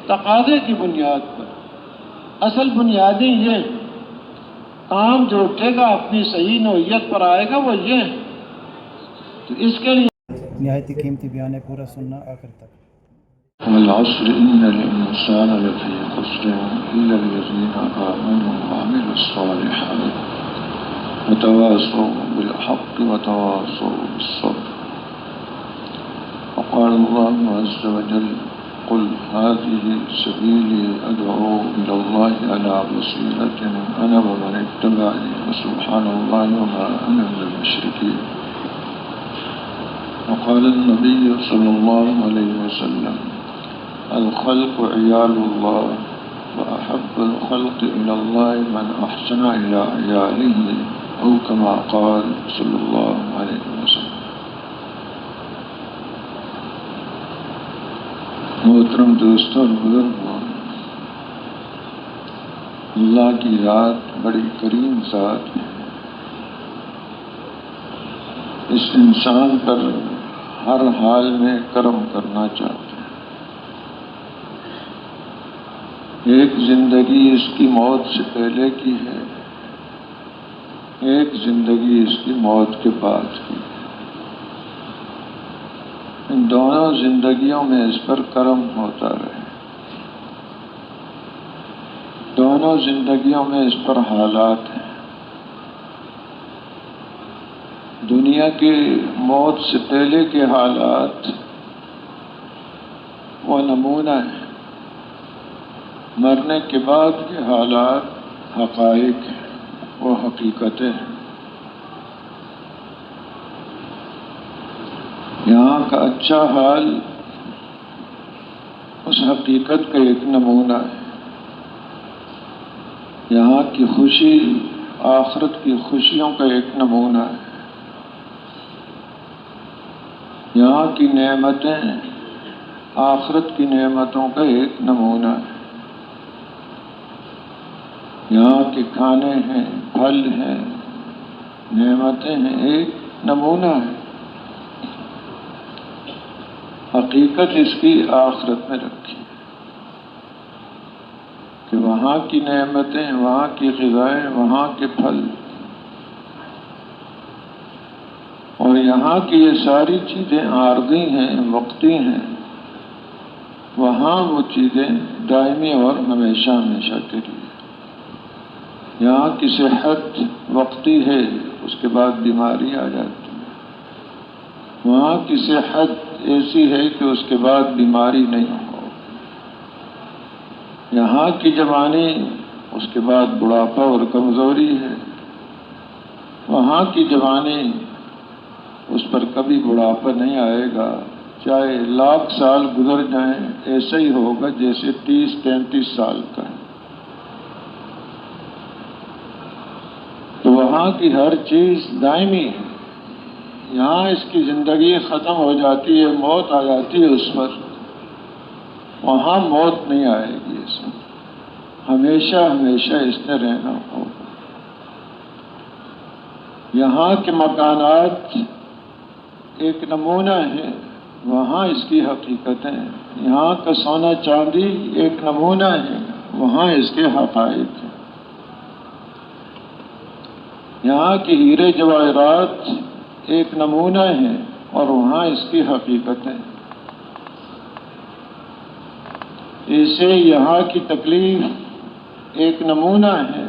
تقاضے کی بنیاد پر. اصل بنیادیں یہ ہیں، کام جو اٹھے گا اپنی صحیح نوعیت پر آئے گا وہ یہ ہے. تو اس کے لیے نہایت قیمتی بیان ہے، پورا سننا آخر تک. والعصر إن الإنسان لفي خسر إلا الذين آمنوا وعملوا الصالحات وتواصوا بالحق وتواصوا بالصبر. وقال الله عز وجل قل هذه سبيلي أدعو إلى الله على بصيرة أنا ومن اتبعني وسبحان الله وما أنا من المشركين. وقال النبي صلى الله عليه وسلم الخلق عيال الله وأحب الخلق إلى الله من أحسن إلى عياله أو كما قال صلى الله عليه وسلم. محترم دوستوں اور بزرگوں، اللہ کی ذات بڑی کریم ذات ہے. اس انسان پر ہر حال میں کرم کرنا چاہتے ہیں. ایک زندگی اس کی موت سے پہلے کی ہے، ایک زندگی اس کی موت کے بعد کی ہے. ان دونوں زندگیوں میں اس پر کرم ہوتا رہے. دونوں زندگیوں میں اس پر حالات ہیں. دنیا کی موت سے پہلے کے حالات وہ نمونہ ہیں، مرنے کے بعد کے حالات حقائق ہیں، وہ حقیقتیں ہیں. یہاں کا اچھا حال اس حقیقت کا ایک نمونہ ہے. یہاں کی خوشی آخرت کی خوشیوں کا ایک نمونہ ہے. یہاں کی نعمتیں آخرت کی نعمتوں کا ایک نمونہ ہے. یہاں کے کھانے ہیں، پھل ہیں، نعمتیں ہیں، ایک نمونہ ہے. حقیقت اس کی آخرت میں رکھی کہ وہاں کی نعمتیں، وہاں کی غذائیں، وہاں کے پھل اور یہاں کی یہ ساری چیزیں عارضی ہیں، وقتی ہیں. وہاں وہ چیزیں دائمی اور ہمیشہ ہمیشہ کے لیے. یہاں کی صحت وقتی ہے، اس کے بعد بیماری آ جاتی ہے. وہاں کی صحت ایسی ہے کہ اس کے بعد بیماری نہیں ہو. یہاں کی جوانی، اس کے بعد بڑھاپا اور کمزوری ہے. وہاں کی جوانی، اس پر کبھی بڑھاپا نہیں آئے گا. چاہے 1,00,000 سال گزر جائیں ایسا ہی ہوگا جیسے 30-33 سال کا ہے. تو وہاں کی ہر چیز دائمی ہے. یہاں اس کی زندگی ختم ہو جاتی ہے، موت آ جاتی ہے اس پر. وہاں موت نہیں آئے گی. اس میں ہمیشہ ہمیشہ اس نے رہنا ہوگا. یہاں کے مکانات ایک نمونہ ہے، وہاں اس کی حقیقتیں ہیں. یہاں کا سونا چاندی ایک نمونہ ہے، وہاں اس کے حقائق ہیں. یہاں کی ہیرے جواہرات ایک نمونہ ہے اور وہاں اس کی حقیقتیں. اسے یہاں کی تکلیف ایک نمونہ ہے،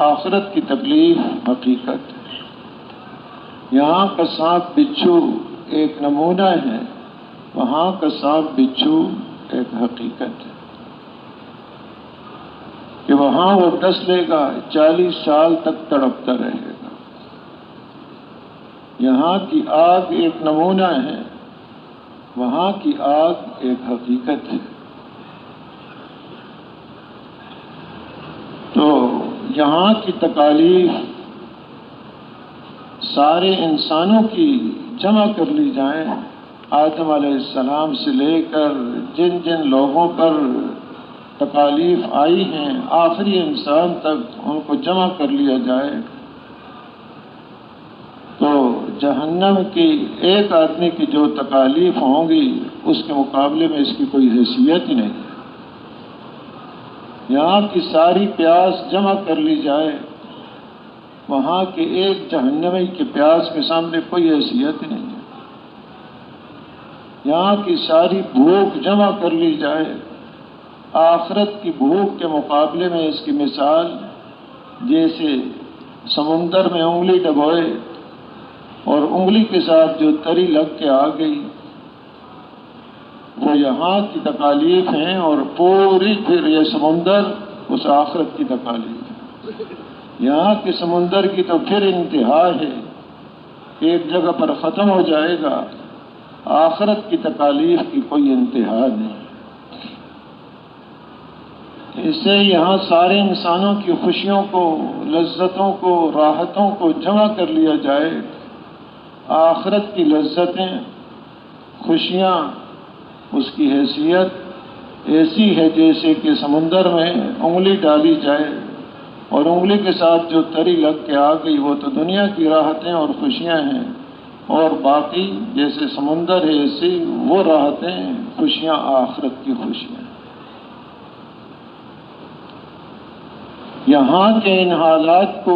آخرت کی تکلیف حقیقت ہے. یہاں کا سانپ بچھو ایک نمونہ ہے، وہاں کا سانپ بچھو ایک حقیقت ہے. کہ وہاں وہ ڈس لے گا، 40 سال تک تڑپتا رہے گا. یہاں کی آگ ایک نمونہ ہے، وہاں کی آگ ایک حقیقت ہے. تو یہاں کی تکالیف سارے انسانوں کی جمع کر لی جائیں، آدم علیہ السلام سے لے کر جن جن لوگوں پر تکالیف آئی ہیں آخری انسان تک، ان کو جمع کر لیا جائے تو جہنم کی ایک آدمی کی جو تکالیف ہوں گی اس کے مقابلے میں اس کی کوئی حیثیت ہی نہیں. یہاں کی ساری پیاس جمع کر لی جائے، وہاں کے ایک جہنمی کے پیاس کے سامنے کوئی حیثیت نہیں ہے۔ یہاں کی ساری بھوک جمع کر لی جائے، آخرت کی بھوک کے مقابلے میں اس کی مثال جیسے سمندر میں انگلی ڈبوئے اور انگلی کے ساتھ جو تری لگ کے آ گئی، وہ یہاں کی تکالیف ہیں، اور پوری پھر یہ سمندر اس آخرت کی تکالیف ہے۔ یہاں کے سمندر کی تو پھر انتہا ہے، ایک جگہ پر ختم ہو جائے گا، آخرت کی تکالیف کی کوئی انتہا نہیں۔ اس سے یہاں سارے انسانوں کی خوشیوں کو، لذتوں کو، راحتوں کو جمع کر لیا جائے، آخرت کی لذتیں، خوشیاں، اس کی حیثیت ایسی ہے جیسے کہ سمندر میں انگلی ڈالی جائے اور انگلی کے ساتھ جو تری لگ کے آ گئی وہ تو دنیا کی راحتیں اور خوشیاں ہیں، اور باقی جیسے سمندر ہے ایسی وہ راحتیں، خوشیاں آخرت کی خوشیاں۔ یہاں کے ان حالات کو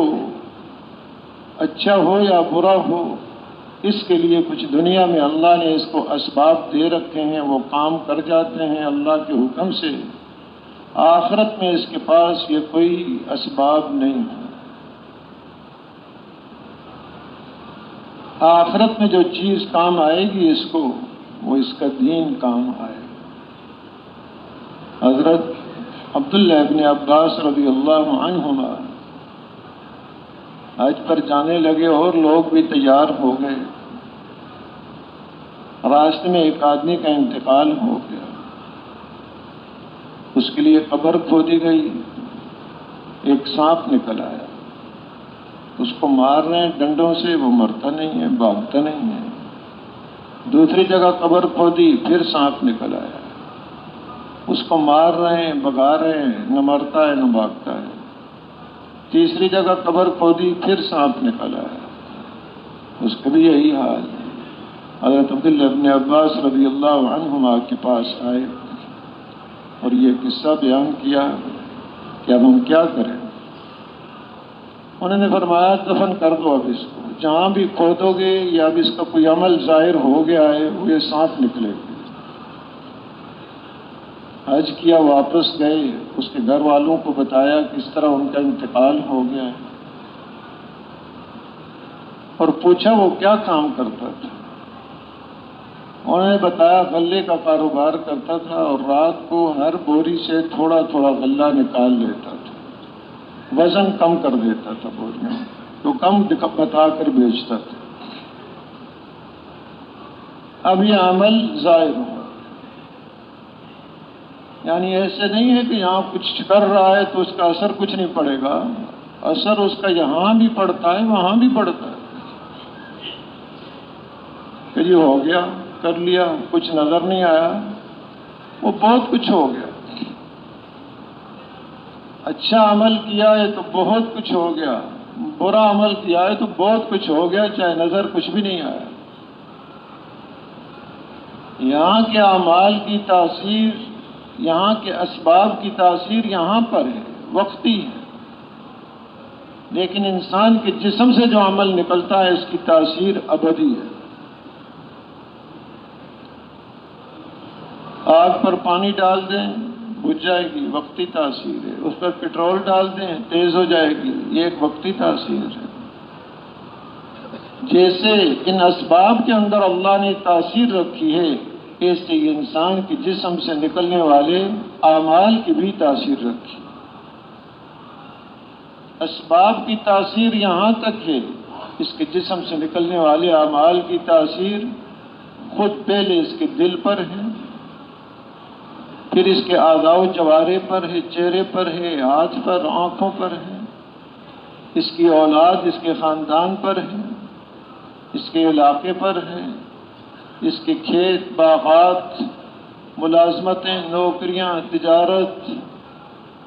اچھا ہو یا برا ہو، اس کے لیے کچھ دنیا میں اللہ نے اس کو اسباب دے رکھے ہیں، وہ کام کر جاتے ہیں اللہ کے حکم سے۔ آخرت میں اس کے پاس یہ کوئی اسباب نہیں ہے۔ آخرت میں جو چیز کام آئے گی اس کو، وہ اس کا دین کام آئے گا۔ حضرت عبداللہ ابن عباس رضی اللہ عنہما حج پر جانے لگے اور لوگ بھی تیار ہو گئے۔ راستے میں ایک آدمی کا انتقال ہو گیا، اس کے لیے قبر کھودی گئی، ایک سانپ نکل آیا، اس کو مار رہے ہیں ڈنڈوں سے، وہ مرتا نہیں ہے، بھاگتا نہیں ہے۔ دوسری جگہ قبر کھودی، پھر سانپ نکل آیا، اس کو مار رہے ہیں، بھگا رہے ہیں، نہ مرتا ہے نہ بھاگتا ہے۔ تیسری جگہ قبر کھودی، پھر سانپ نکل آیا، اس کا بھی یہی حال ہے۔ حضرت عبداللہ ابن عباس رضی اللہ عنہما کے پاس آئے اور یہ قصہ بیان کیا کہ اب ہم کیا کریں۔ انہوں نے فرمایا دفن کر دو اب اس کو، جہاں بھی کھودو گے یا اب اس کا کوئی عمل ظاہر ہو گیا ہے وہ یہ سانپ نکلے گا۔ حج کیا، واپس گئے، اس کے گھر والوں کو بتایا کس طرح ان کا انتقال ہو گیا ہے، اور پوچھا وہ کیا کام کرتا تھا۔ انہوں نے بتایا غلے کا کاروبار کرتا تھا اور رات کو ہر بوری سے تھوڑا تھوڑا غلہ نکال لیتا تھا، وزن کم کر دیتا تھا بوریوں تو کم بتا کر بیچتا تھا۔ اب یہ عمل ظاہر ہوا، یعنی ایسے نہیں ہے کہ یہاں کچھ کر رہا ہے تو اس کا اثر کچھ نہیں پڑے گا، اثر اس کا یہاں بھی پڑتا ہے وہاں بھی پڑتا ہے۔ کہ یہ ہو گیا، کر لیا، کچھ نظر نہیں آیا، وہ بہت کچھ ہو گیا۔ اچھا عمل کیا ہے تو بہت کچھ ہو گیا، برا عمل کیا ہے تو بہت کچھ ہو گیا، چاہے نظر کچھ بھی نہیں آیا۔ یہاں کے اعمال کی تاثیر، یہاں کے اسباب کی تاثیر یہاں پر ہے، وقتی ہے، لیکن انسان کے جسم سے جو عمل نکلتا ہے اس کی تاثیر ابدی ہے۔ آگ پر پانی ڈال دیں بجھ جائے گی، وقتی تاثیر ہے۔ اس پر پٹرول ڈال دیں تیز ہو جائے گی، یہ ایک وقتی تاثیر ہے۔ جیسے ان اسباب کے اندر اللہ نے تاثیر رکھی ہے، ایسے ہی انسان کے جسم سے نکلنے والے اعمال کی بھی تاثیر رکھی۔ اسباب کی تاثیر یہاں تک ہے، اس کے جسم سے نکلنے والے اعمال کی تاثیر خود پہلے اس کے دل پر ہے، پھر اس کے اعضاء و جوارح پر ہے، چہرے پر ہے، ہاتھ پر، آنکھوں پر ہے، اس کی اولاد اس کے خاندان پر ہے، اس کے علاقے پر ہے، اس کے کھیت، باغات، ملازمتیں، نوکریاں، تجارت،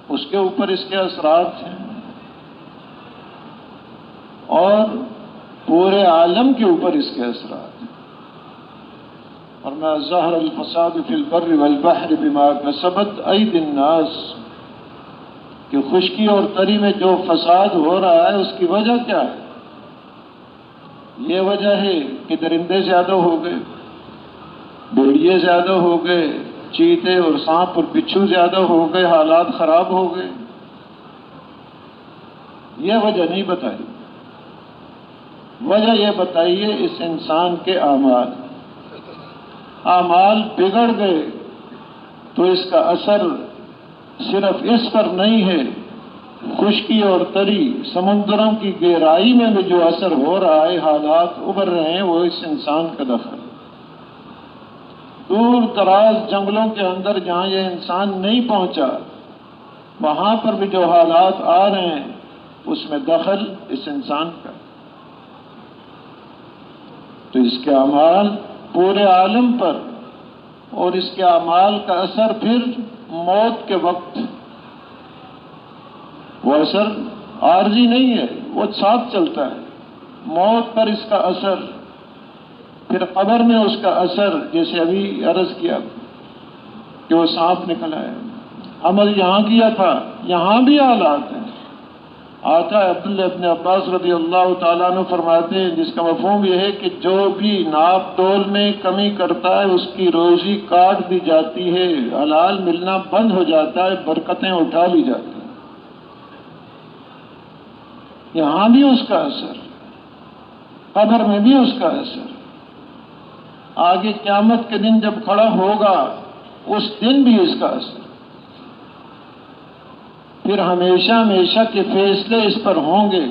اس کے اوپر اس کے اثرات ہیں، اور پورے عالم کے اوپر اس کے اثرات ہیں۔ اور میں ظہر الفساد فی البر والبحر بما کسبت ایدی الناس، کہ خشکی اور تری میں جو فساد ہو رہا ہے اس کی وجہ کیا ہے؟ یہ وجہ ہے کہ درندے زیادہ ہو گئے، بھیڑیے زیادہ ہو گئے، چیتے اور سانپ اور بچھو زیادہ ہو گئے، حالات خراب ہو گئے. یہ وجہ نہیں بتائی. وجہ یہ بتائیے اس انسان کے اعمال. اعمال بگڑ گئے تو اس کا اثر صرف اس پر نہیں ہے، خشکی اور تری سمندروں کی گہرائی میں بھی جو اثر ہو رہا ہے، حالات ابھر رہے ہیں، وہ اس انسان کا دخل. دور دراز جنگلوں کے اندر جہاں یہ انسان نہیں پہنچا، وہاں پر بھی جو حالات آ رہے ہیں اس میں دخل اس انسان کا. تو اس کے اعمال پورے عالم پر، اور اس کے اعمال کا اثر پھر موت کے وقت، وہ اثر عارضی نہیں ہے، وہ ساتھ چلتا ہے. موت پر اس کا اثر، پھر قبر میں اس کا اثر، جیسے ابھی عرض کیا کہ وہ سانپ نکلا ہے. عمل یہاں کیا تھا، یہاں بھی حالات ہیں. آتا ہے عبداللہ ابن عباس رضی اللہ تعالیٰ عنہ فرماتے ہیں، جس کا مفہوم یہ ہے کہ جو بھی ناپ تول میں کمی کرتا ہے اس کی روزی کاٹ دی جاتی ہے، حلال ملنا بند ہو جاتا ہے، برکتیں اٹھا لی جاتی ہیں. یہاں بھی اس کا اثر، قبر میں بھی اس کا اثر. آگے قیامت کے دن جب کھڑا ہوگا اس دن بھی اس کا اثر. پھر ہمیشہ ہمیشہ کے فیصلے اس پر ہوں گے،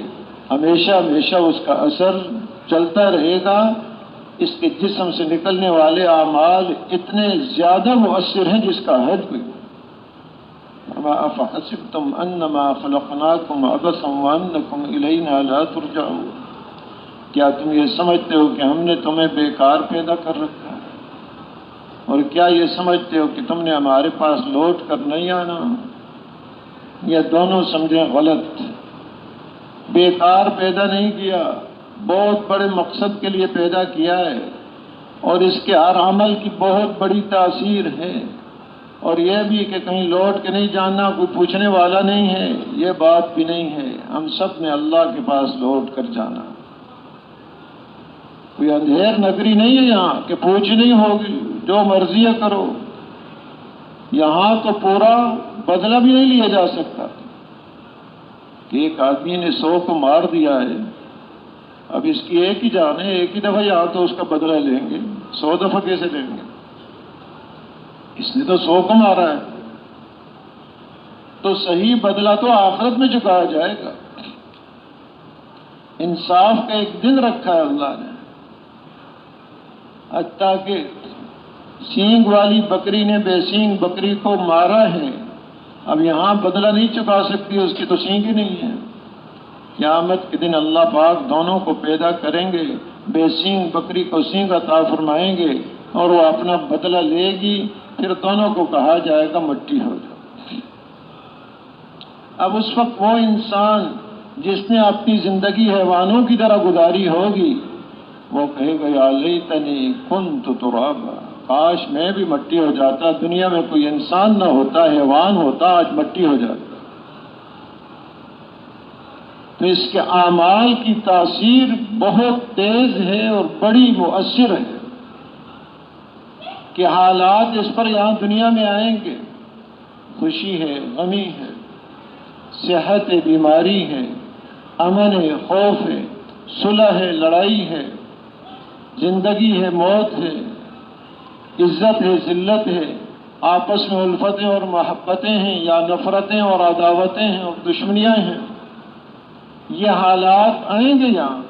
ہمیشہ ہمیشہ اس کا اثر چلتا رہے گا. اس کے جسم سے نکلنے والے اعمال اتنے زیادہ مؤثر ہیں جس کا حد بھی. أَفَحَسِبْتُمْ أَنَّمَا خَلَقْنَاكُمْ عَبَثًا وَأَنَّكُمْ إِلَيْنَا لَا تُرْجَعُونَ. کیا تم یہ سمجھتے ہو کہ ہم نے تمہیں بیکار پیدا کر رکھا ہے؟ اور کیا یہ سمجھتے ہو کہ تم نے ہمارے پاس لوٹ کر نہیں آنا؟ یہ دونوں سمجھیں غلط. بیکار پیدا نہیں کیا، بہت بڑے مقصد کے لیے پیدا کیا ہے، اور اس کے ہر عمل کی بہت بڑی تاثیر ہے. اور یہ بھی کہ کہیں لوٹ کے نہیں جانا، کوئی پوچھنے والا نہیں ہے، یہ بات بھی نہیں ہے. ہم سب نے اللہ کے پاس لوٹ کر جانا. کوئی اندھیر نگری نہیں ہے یہاں کہ پوچھنی ہوگی، جو مرضی کرو. یہاں تو پورا بدلہ بھی نہیں لیا جا سکتا. ایک آدمی نے 100 کو مار دیا ہے، اب اس کی ایک ہی جان ہے، ایک ہی دفعہ یہاں تو اس کا بدلہ لیں گے، 100 دفعہ کیسے لیں گے؟ اس نے تو 100 کو مارا ہے. تو صحیح بدلہ تو آخرت میں چکایا جائے گا. انصاف کا ایک دن رکھا ہے اللہ نے. حتیٰ کہ سینگ والی بکری نے بے سینگ بکری کو مارا ہے، اب یہاں بدلہ نہیں چکا سکتی، اس کی تو سینگ ہی نہیں ہے. قیامت کے دن اللہ پاک دونوں کو پیدا کریں گے، بے سینگ بکری کو سینگ عطا فرمائیں گے اور وہ اپنا بدلہ لے گی. پھر دونوں کو کہا جائے گا مٹی ہو جاؤ. اب اس وقت وہ انسان جس نے اپنی زندگی حیوانوں کی طرح گزاری ہوگی، وہ کہے گا یا لیتنی کنت ترابا، کاش میں بھی مٹی ہو جاتا، دنیا میں کوئی انسان نہ ہوتا، حیوان ہوتا، آج مٹی ہو جاتا. تو اس کے اعمال کی تاثیر بہت تیز ہے اور بڑی مؤثر ہے کہ حالات اس پر یہاں دنیا میں آئیں گے. خوشی ہے، غمی ہے، صحت ہے، بیماری ہے، امن ہے، خوف ہے، صلح ہے، لڑائی ہے، زندگی ہے، موت ہے، عزت ہے، ذلت ہے، آپس میں الفتیں اور محبتیں ہیں یا نفرتیں اور عداوتیں ہیں اور دشمنیاں ہیں. یہ حالات آئیں گے یہاں،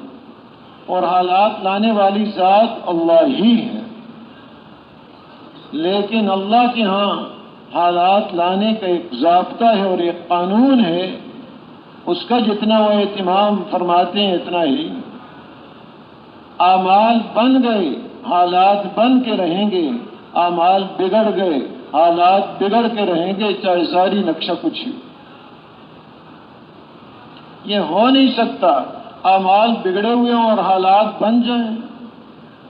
اور حالات لانے والی ذات اللہ ہی ہے. لیکن اللہ کے ہاں حالات لانے کا ایک ضابطہ ہے اور ایک قانون ہے، اس کا جتنا وہ اہتمام فرماتے ہیں اتنا ہی. اعمال بن گئے، حالات بن کے رہیں گے، اعمال بگڑ گئے، حالات بگڑ کے رہیں گے، چاہے ساری نقشہ کچھ ہی. یہ ہو نہیں سکتا اعمال بگڑے ہوئے اور حالات بن جائیں،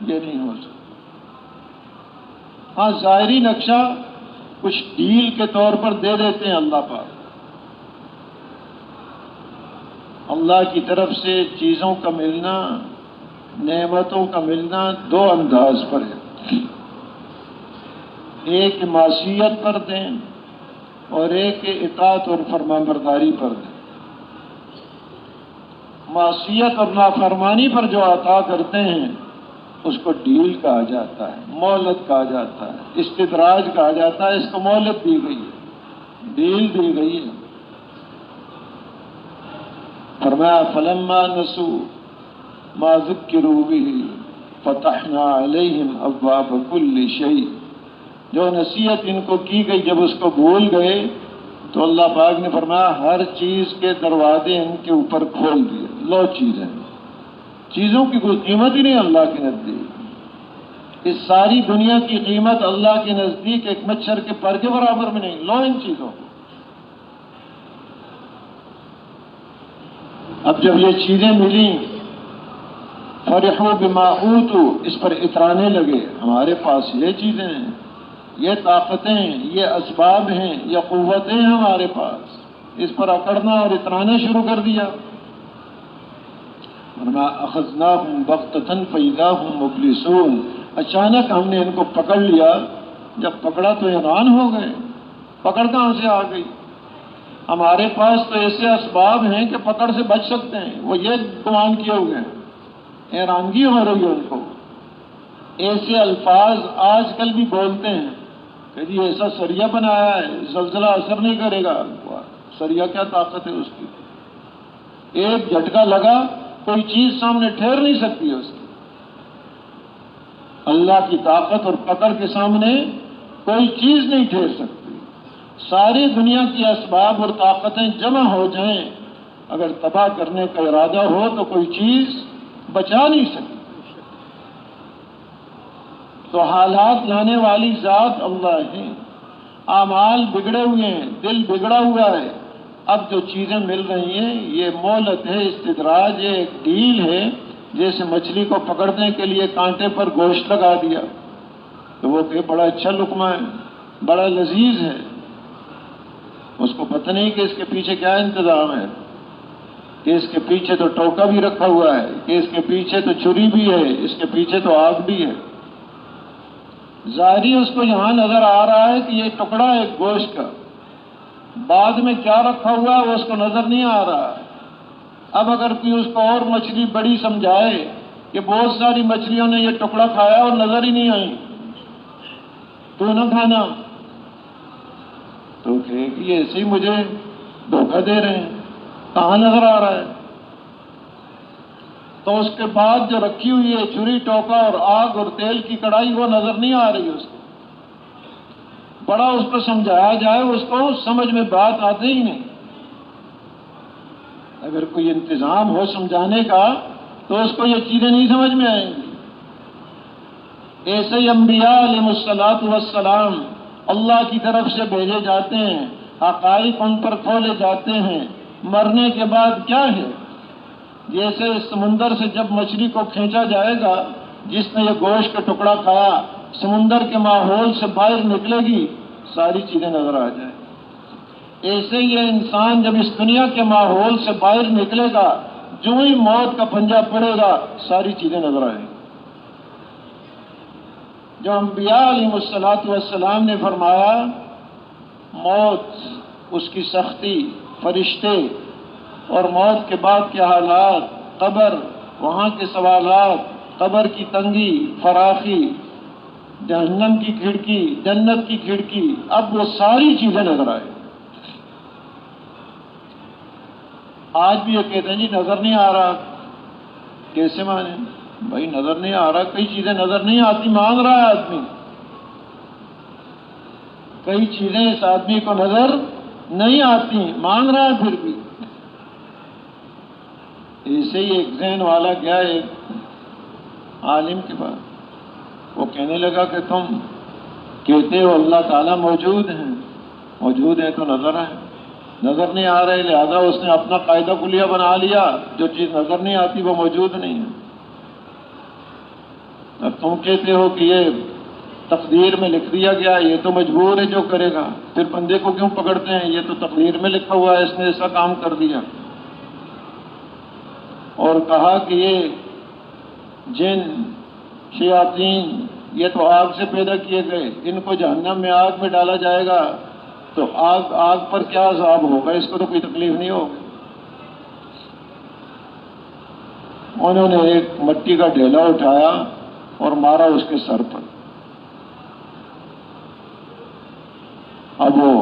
یہ نہیں ہو سکتا. ہاں ظاہری نقشہ کچھ ڈیل کے طور پر دے دیتے ہیں اللہ پاک، اللہ کی طرف سے چیزوں کا ملنا، نعمتوں کا ملنا دو انداز پر ہے، ایک معصیت پر دیں اور ایک اطاعت اور فرمانبرداری پر دیں۔ معصیت اور نافرمانی پر جو عطا کرتے ہیں اس کو ڈیل کہا جاتا ہے، مہلت کہا جاتا ہے، استدراج کہا جاتا ہے۔ اس کو مہلت دی گئی ہے، ڈیل دی گئی ہے۔ فرمایا فلما نسوا ما ذکروا به فتحنا علیہم ابواب کل شیء، جو نصیحت ان کو کی گئی جب اس کو بھول گئے تو اللہ پاک نے فرمایا ہر چیز کے دروازے ان کے اوپر کھول دیے۔ لو چیزیں، چیزوں کی کوئی قیمت ہی نہیں اللہ کے نزدیک۔ اس ساری دنیا کی قیمت اللہ کے نزدیک ایک مچھر کے پر کے برابر میں نہیں۔ لو ان چیزوں کو۔ اب جب یہ چیزیں ملیں، فرحوا بما اوتوا، اس پر اترانے لگے، ہمارے پاس یہ چیزیں ہیں، یہ طاقتیں ہیں، یہ اسباب ہیں، یہ قوتیں ہیں ہمارے پاس، اس پر اکڑنا اور اترانا شروع کر دیا۔ ورنہ اخذناہم بغتۃ فاذا ھم مبلسون، اچانک ہم نے ان کو پکڑ لیا، جب پکڑا تو حیران ہو گئے، پکڑ کہاں سے آ گئی؟ ہمارے پاس تو ایسے اسباب ہیں کہ پکڑ سے بچ سکتے ہیں، وہ یہ گمان کیے ہوئے ہیں۔ حیرانگی ہو رہی ہے ان کو۔ ایسے الفاظ آج کل بھی بولتے ہیں کہ جی ایسا سریا بنایا ہے، زلزلہ اثر نہیں کرے گا۔ سریا کیا طاقت ہے اس کی؟ ایک جھٹکا لگا، کوئی چیز سامنے ٹھہر نہیں سکتی ہے اس کی۔ اللہ کی طاقت اور پکڑ کے سامنے کوئی چیز نہیں ٹھہر سکتی۔ ساری دنیا کی اسباب اور طاقتیں جمع ہو جائیں، اگر تباہ کرنے کا ارادہ ہو تو کوئی چیز بچا نہیں سکتی۔ تو حالات لانے والی ذات اللہ ہے۔ اعمال بگڑے ہوئے ہیں، دل بگڑا ہوا ہے، اب جو چیزیں مل رہی ہیں یہ مہلت ہے، استدراج ہے، ایک ڈیل ہے۔ جیسے مچھلی کو پکڑنے کے لیے کانٹے پر گوشت لگا دیا تو وہ کہ بڑا اچھا لقمہ ہے، بڑا لذیذ ہے، اس کو پتہ نہیں کہ اس کے پیچھے کیا انتظام ہے، کہ اس کے پیچھے تو ٹوکا بھی رکھا ہوا ہے، کہ اس کے پیچھے تو چھری بھی ہے، اس کے پیچھے تو آگ بھی ہے۔ ظاہری اس کو یہاں نظر آ رہا ہے کہ یہ ٹکڑا ہے گوشت کا، بعد میں کیا رکھا ہوا ہے وہ اس کو نظر نہیں آ رہا ہے۔ اب اگر کوئی اس کو اور مچھلی بڑی سمجھائے کہ بہت ساری مچھلیوں نے یہ ٹکڑا کھایا اور نظر ہی نہیں آئی، تو نہ کھانا، تو کہے کہ یہ ایسے ہی مجھے دھوکہ دے رہے ہیں، کہاں نظر آ رہا ہے؟ تو اس کے بعد جو رکھی ہوئی ہے چھری، ٹوکا اور آگ اور تیل کی کڑائی وہ نظر نہیں آ رہی اس کو۔ بڑا اس کو سمجھایا جائے اس کو سمجھ میں بات آتی ہی نہیں۔ اگر کوئی انتظام ہو سمجھانے کا تو اس کو یہ چیزیں نہیں سمجھ میں آئیں گی۔ ایسے ہی انبیاء علیہ الصلوۃ والسلام اللہ کی طرف سے بھیجے جاتے ہیں، حقائق ان پر کھولے جاتے ہیں۔ مرنے کے بعد کیا ہے؟ جیسے اس سمندر سے جب مچھلی کو کھینچا جائے گا، جس نے یہ گوشت کا ٹکڑا کھایا، سمندر کے ماحول سے باہر نکلے گی، ساری چیزیں نظر آ جائیں۔ ایسے ہی یہ انسان جب اس دنیا کے ماحول سے باہر نکلے گا، جو ہی موت کا پنجہ پڑے گا، ساری چیزیں نظر آئیں گی۔ جو انبیاء علیہ الصلوۃ والسلام نے فرمایا موت، اس کی سختی، فرشتے اور موت کے بعد کے حالات، قبر، وہاں کے سوالات، قبر کی تنگی، فراخی، جہنم کی کھڑکی، جنت کی کھڑکی، اب وہ ساری چیزیں نظر آئیں۔ آج بھی یہ کہتے ہیں جی نظر نہیں آ رہا، کیسے مانے؟ بھائی نظر نہیں آ رہا، کئی چیزیں نظر نہیں آتی، مانگ رہا ہے آدمی، کئی چیزیں اس آدمی کو نظر نہیں آتی، مانگ رہا ہے پھر بھی۔ ایسے ہی ایک ذہن والا گیا ایک عالم کے پاس، وہ کہنے لگا کہ تم کہتے ہو اللہ تعالیٰ موجود ہیں، موجود ہیں تو نظر آئے، نظر نہیں آ رہے، لہذا اس نے اپنا قاعدہ کلیہ بنا لیا، جو چیز نظر نہیں آتی وہ موجود نہیں ہے۔ اب تم کہتے ہو کہ یہ تقدیر میں لکھ دیا گیا، یہ تو مجبور ہے جو کرے گا، پھر بندے کو کیوں پکڑتے ہیں؟ یہ تو تقدیر میں لکھا ہوا ہے، اس نے ایسا کام کر دیا۔ اور کہا کہ یہ جن شیاطین یہ تو آگ سے پیدا کیے گئے، ان کو جہنم میں آگ میں ڈالا جائے گا تو آگ پر کیا عذاب ہوگا، اس کو تو کوئی تکلیف نہیں ہوگی۔ انہوں نے ایک مٹی کا ڈھیلا اٹھایا اور مارا اس کے سر پر۔ اب وہ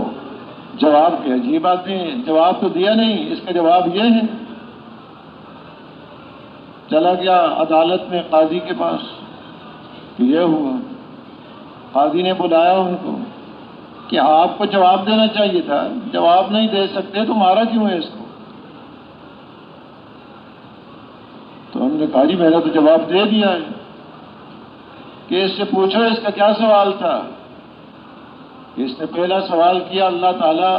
جواب کے عجیب آتے ہیں، جواب تو دیا نہیں، اس کا جواب یہ ہے، چلا گیا عدالت میں قاضی کے پاس، یہ ہوا۔ قاضی نے بلایا ان کو کہ آپ کو جواب دینا چاہیے تھا، جواب نہیں دے سکتے تو مارا کیوں ہے اس کو؟ تو ہم نے کہا جی میں نے تو جواب دے دیا ہے کہ اس سے پوچھو اس کا کیا سوال تھا۔ اس نے پہلا سوال کیا اللہ تعالیٰ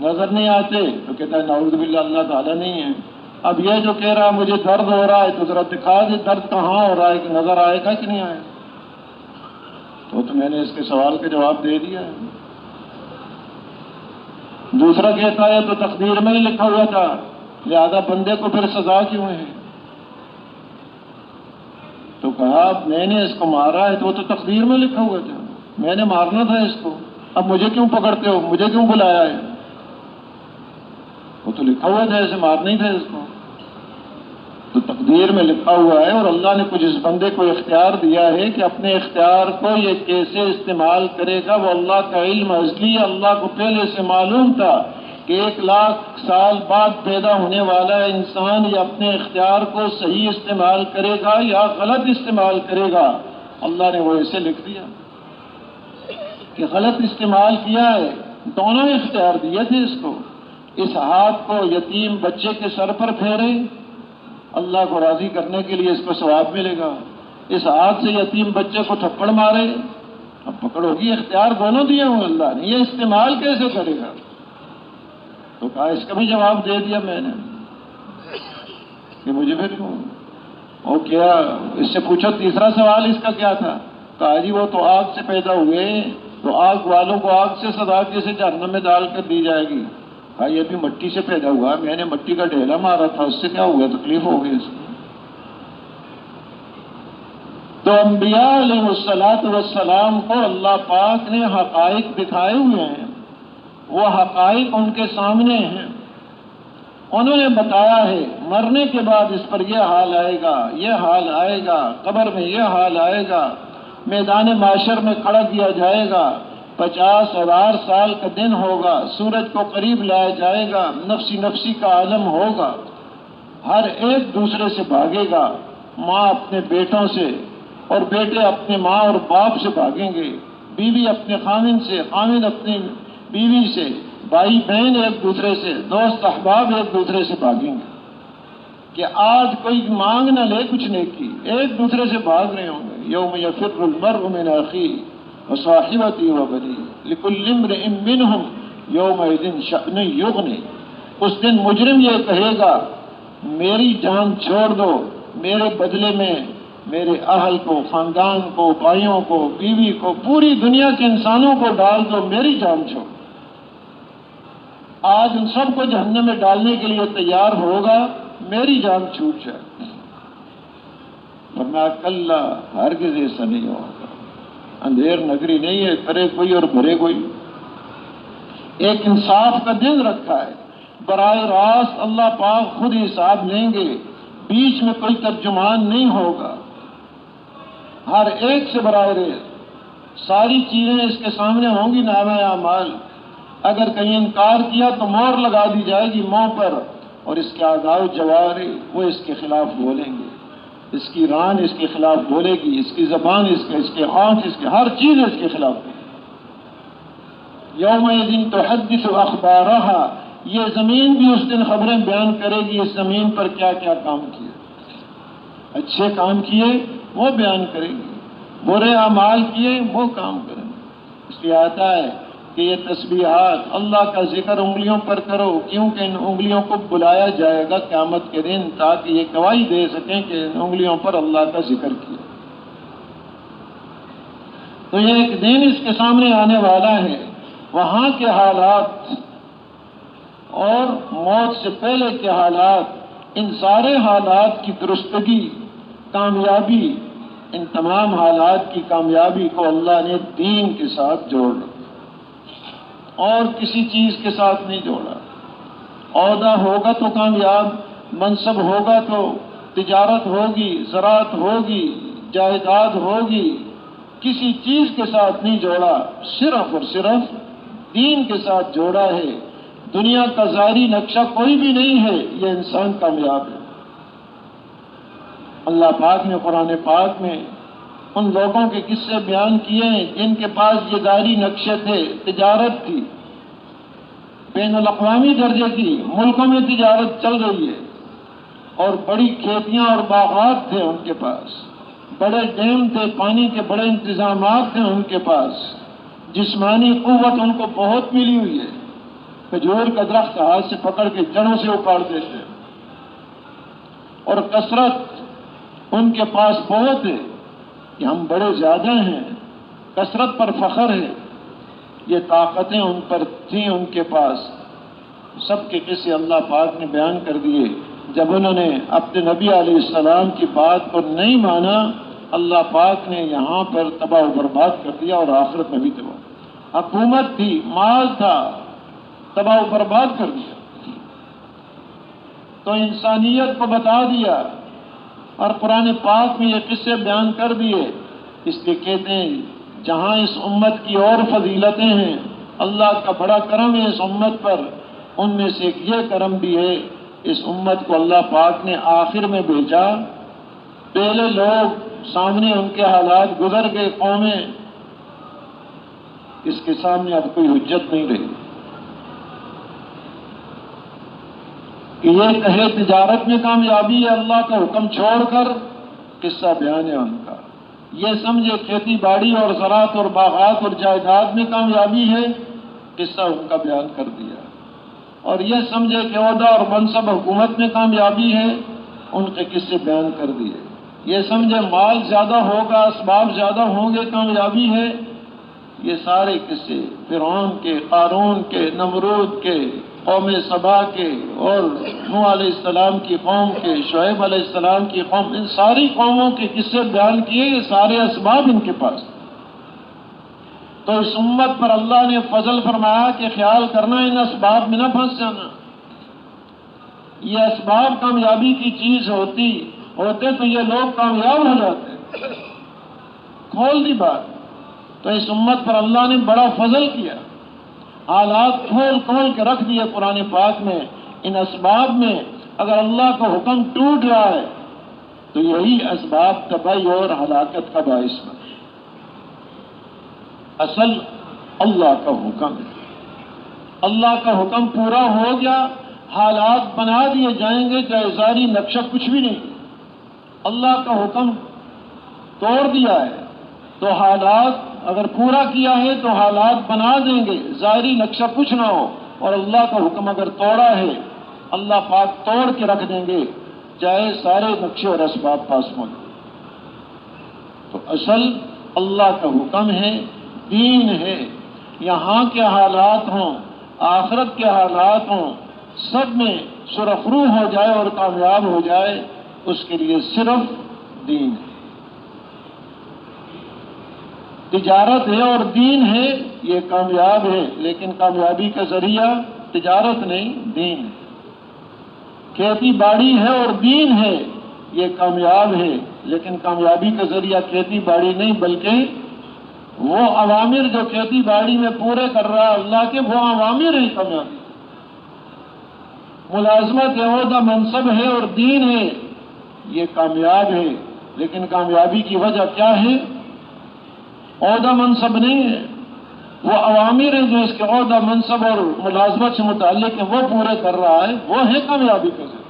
نظر نہیں آتے، تو کہتا ہے نعوذ باللہ اللہ تعالیٰ نہیں ہے۔ اب یہ جو کہہ رہا ہے مجھے درد ہو رہا ہے، تو ذرا دکھا دے درد کہاں ہو رہا ہے کہ نظر آئے گا کہ نہیں آئے گا؟ تو میں نے اس کے سوال کا جواب دے دیا ہے۔ دوسرا کہتا ہے تو تقدیر میں ہی لکھا ہوا تھا، لہذا بندے کو پھر سزا کیوں ہے؟ تو کہا میں نے اس کو مارا ہے تو وہ تو تقدیر میں لکھا ہوا تھا، میں نے مارنا تھا اس کو، اب مجھے کیوں پکڑتے ہو، مجھے کیوں بلایا ہے؟ وہ تو لکھا ہوا تھا ایسے مارنا ہی تھا اس کو، تو تقدیر میں لکھا ہوا ہے۔ اور اللہ نے کچھ اس بندے کو اختیار دیا ہے کہ اپنے اختیار کو یہ کیسے استعمال کرے گا، وہ اللہ کا علم ازلی، اللہ کو پہلے سے معلوم تھا کہ 1,00,000 سال بعد پیدا ہونے والا انسان یہ اپنے اختیار کو صحیح استعمال کرے گا یا غلط استعمال کرے گا۔ اللہ نے وہ ایسے لکھ دیا کہ غلط استعمال کیا ہے، دونوں اختیار دیے تھے اس کو۔ اس ہاتھ کو یتیم بچے کے سر پر پھیرے، اللہ کو راضی کرنے کے لیے اس کو ثواب ملے گا، اس ہاتھ سے یتیم بچے کو تھپڑ مارے، اب پکڑ ہوگی، اختیار دونوں دیے ہوں اللہ نے، یہ استعمال کیسے کرے گا؟ تو کہا اس کا بھی جواب دے دیا میں نے کہ مجھے پھر کیوں؟ اور کیا اس سے پوچھو تیسرا سوال اس کا کیا تھا؟ کہا جی وہ تو آگ سے پیدا ہوئے، تو آگ والوں کو آگ سے سزا کیسے جہنم میں ڈال کر دی جائے گی؟ کہا یہ بھی مٹی سے پیدا ہوا، میں نے مٹی کا ڈھیلا مارا تھا، اس سے کیا ہوا، تکلیف ہو گئی اس کو۔ تو انبیاء علیہ الصلوۃ والسلام کو اللہ پاک نے حقائق دکھائے ہوئے ہیں، وہ حقائق ان کے سامنے ہیں، انہوں نے بتایا ہے مرنے کے بعد اس پر یہ حال آئے گا، یہ حال آئے گا، قبر میں یہ حال آئے گا، میدان محشر میں کھڑا کیا جائے گا، 50,000 سال کا دن ہوگا، سورج کو قریب لایا جائے گا، نفسی نفسی کا عالم ہوگا، ہر ایک دوسرے سے بھاگے گا، ماں اپنے بیٹوں سے اور بیٹے اپنے ماں اور باپ سے بھاگیں گے، بیوی اپنے خاوند سے، خاوند اپنی بیوی سے، بھائی بہن ایک دوسرے سے، دوست احباب ایک دوسرے سے بھاگیں گے کہ آج کوئی مانگ نہ لے کچھ نیکی، ایک دوسرے سے بھاگ رہے ہوں گے۔ یوم یفر المرء من اخیہ وصاحبتہ وبنیہ لکل امرئ منہم یومئذ شأن یغنی، اس دن مجرم یہ کہے گا میری جان چھوڑ دو، میرے بدلے میں میرے اہل کو، خاندان کو، بھائیوں کو، بیوی کو، پوری دنیا کے انسانوں کو ڈال دو، میری جان چھوڑ۔ آج ان سب کو جہنم میں ڈالنے کے لیے تیار ہوگا، میری جان چھوٹ جائے۔ ورنہ کلا ہرگز ایسا نہیں ہوگا، اندھیر نگری نہیں ہے، کرے کوئی اور بھرے کوئی۔ ایک انصاف کا دن رکھا ہے، براہ راست اللہ پاک خود حساب لیں گے، بیچ میں کوئی ترجمان نہیں ہوگا، ہر ایک سے براہ راست ساری چیزیں اس کے سامنے ہوں گی، نامہ اعمال۔ اگر کہیں انکار کیا تو مہر لگا دی جائے گی منہ پر، اور اس کے اعضاء و جوارح وہ اس کے خلاف بولیں گے، اس کی ران اس کے خلاف بولے گی، اس کی زبان اس کے آنکھ اس کے ہر چیز اس کے خلاف بولے گی۔ یومئذ تحدث اخبارہا، یہ زمین بھی اس دن خبریں بیان کرے گی، اس زمین پر کیا کیا کام کیے، اچھے کام کیے وہ بیان کرے گی، برے اعمال کیے وہ کام کریں گے۔ اس لیے آتا ہے کہ یہ تسبیحات اللہ کا ذکر انگلیوں پر کرو، کیونکہ ان انگلیوں کو بلایا جائے گا قیامت کے دن، تاکہ یہ گواہی دے سکیں کہ ان انگلیوں پر اللہ کا ذکر کیا۔ تو یہ ایک دن اس کے سامنے آنے والا ہے، وہاں کے حالات اور موت سے پہلے کے حالات ان سارے حالات کی درستگی، کامیابی، ان تمام حالات کی کامیابی کو اللہ نے دین کے ساتھ جوڑ رکھا اور کسی چیز کے ساتھ نہیں جوڑا۔ عہدہ ہوگا تو کامیاب، منصب ہوگا تو تجارت ہوگی، زراعت ہوگی، جائیداد ہوگی، کسی چیز کے ساتھ نہیں جوڑا، صرف اور صرف دین کے ساتھ جوڑا ہے۔ دنیا کا ظاہری نقشہ کوئی بھی نہیں ہے، یہ انسان کامیاب ہے۔ اللہ پاک نے قرآن پاک میں ان لوگوں کے قصے بیان کیے ہیں جن کے پاس یہ ظاہری نقشے تھے، تجارت تھی، بین الاقوامی درجے کی، ملکوں میں تجارت چل رہی ہے، اور بڑی کھیتیاں اور باغات تھے ان کے پاس، بڑے ڈیم تھے، پانی کے بڑے انتظامات تھے ان کے پاس، جسمانی قوت ان کو بہت ملی ہوئی ہے، کھجور کا درخت ہاتھ سے پکڑ کے جڑوں سے اکاڑ دیتے ہیں، اور کثرت ان کے پاس بہت ہے کہ ہم بڑے زیادہ ہیں، کثرت پر فخر ہے، یہ طاقتیں ان پر تھیں ان کے پاس۔ سب کے قصے اللہ پاک نے بیان کر دیے۔ جب انہوں نے اپنے نبی علیہ السلام کی بات کو نہیں مانا، اللہ پاک نے یہاں پر تباہ و برباد کر دیا، اور آخرت میں بھی تباہ۔ حکومت تھی، مال تھا، تباہ و برباد کر دیا۔ تو انسانیت کو بتا دیا، اور قرآن پاک میں یہ قصے بیان کر دیے۔ اس لیے کہتے ہیں جہاں اس امت کی اور فضیلتیں ہیں، اللہ کا بڑا کرم ہے اس امت پر، ان میں سے ایک یہ کرم بھی ہے، اس امت کو اللہ پاک نے آخر میں بھیجا۔ پہلے لوگ سامنے ان کے حالات گزر گئے، قومیں، اس کے سامنے اب کوئی حجت نہیں رہی کہ یہ کہے تجارت میں کامیابی ہے اللہ کا حکم چھوڑ کر، قصہ بیان ہے ان کا۔ یہ سمجھے کھیتی باڑی اور زراعت اور باغات اور جائیداد میں کامیابی ہے، قصہ ان کا بیان کر دیا۔ اور یہ سمجھے کہ عہدہ اور منصب حکومت میں کامیابی ہے، ان کے قصے بیان کر دیے۔ یہ سمجھے مال زیادہ ہوگا، اسباب زیادہ ہوں گے، کامیابی ہے، یہ سارے قصے فرعون کے، قارون کے، نمرود کے، قوم سبا کے، اور نوح علیہ السلام کی قوم کے، شعیب علیہ السلام کی قوم، ان ساری قوموں کے قصے بیان کیے۔ یہ سارے اسباب ان کے پاس۔ تو اس امت پر اللہ نے فضل فرمایا کہ خیال کرنا ان اسباب میں نہ پھنس جانا۔ یہ اسباب کامیابی کی چیز ہوتے تو یہ لوگ کامیاب ہو جاتے۔ کھول دی بات۔ تو اس امت پر اللہ نے بڑا فضل کیا، حالات کھول کے رکھ دیے قرآن پاک میں۔ ان اسباب میں اگر اللہ کا حکم ٹوٹ رہا ہے تو یہی اسباب تباہی اور ہلاکت کا باعث بنے۔ اصل اللہ کا حکم ہے، اللہ کا حکم پورا ہو گیا، حالات بنا دیے جائیں گے، چاہے ظاہری نقشہ کچھ بھی نہیں۔ اللہ کا حکم توڑ دیا ہے تو حالات اگر پورا کیا ہے تو حالات بنا دیں گے، ظاہری نقشہ کچھ نہ ہو۔ اور اللہ کا حکم اگر توڑا ہے، اللہ پاک توڑ کے رکھ دیں گے، چاہے سارے نقشے اور اسباب پاس ہوں۔ تو اصل اللہ کا حکم ہے، دین ہے۔ یہاں کے حالات ہوں، آخرت کے حالات ہوں، سب میں سرخرو ہو جائے اور کامیاب ہو جائے، اس کے لیے صرف دین ہے۔ تجارت ہے اور دین ہے، یہ کامیاب ہے، لیکن کامیابی کا ذریعہ تجارت نہیں، دین ہے۔ کھیتی باڑی ہے اور دین ہے، یہ کامیاب ہے، لیکن کامیابی کا ذریعہ کھیتی باڑی نہیں، بلکہ وہ اوامر جو کھیتی باڑی میں پورے کر رہا ہے اللہ کے، وہ اوامر ہیں کامیابی۔ ملازمت ہے، عہدہ منصب ہے اور دین ہے، یہ کامیاب ہے، لیکن کامیابی کی وجہ کیا ہے؟ عہدہ منصب نہیں ہے، وہ اوامر ہیں جو اس کے عہدہ منصب اور ملازمت سے متعلق ہیں، وہ پورے کر رہا ہے، وہ ہے کامیابی کا ذریعہ۔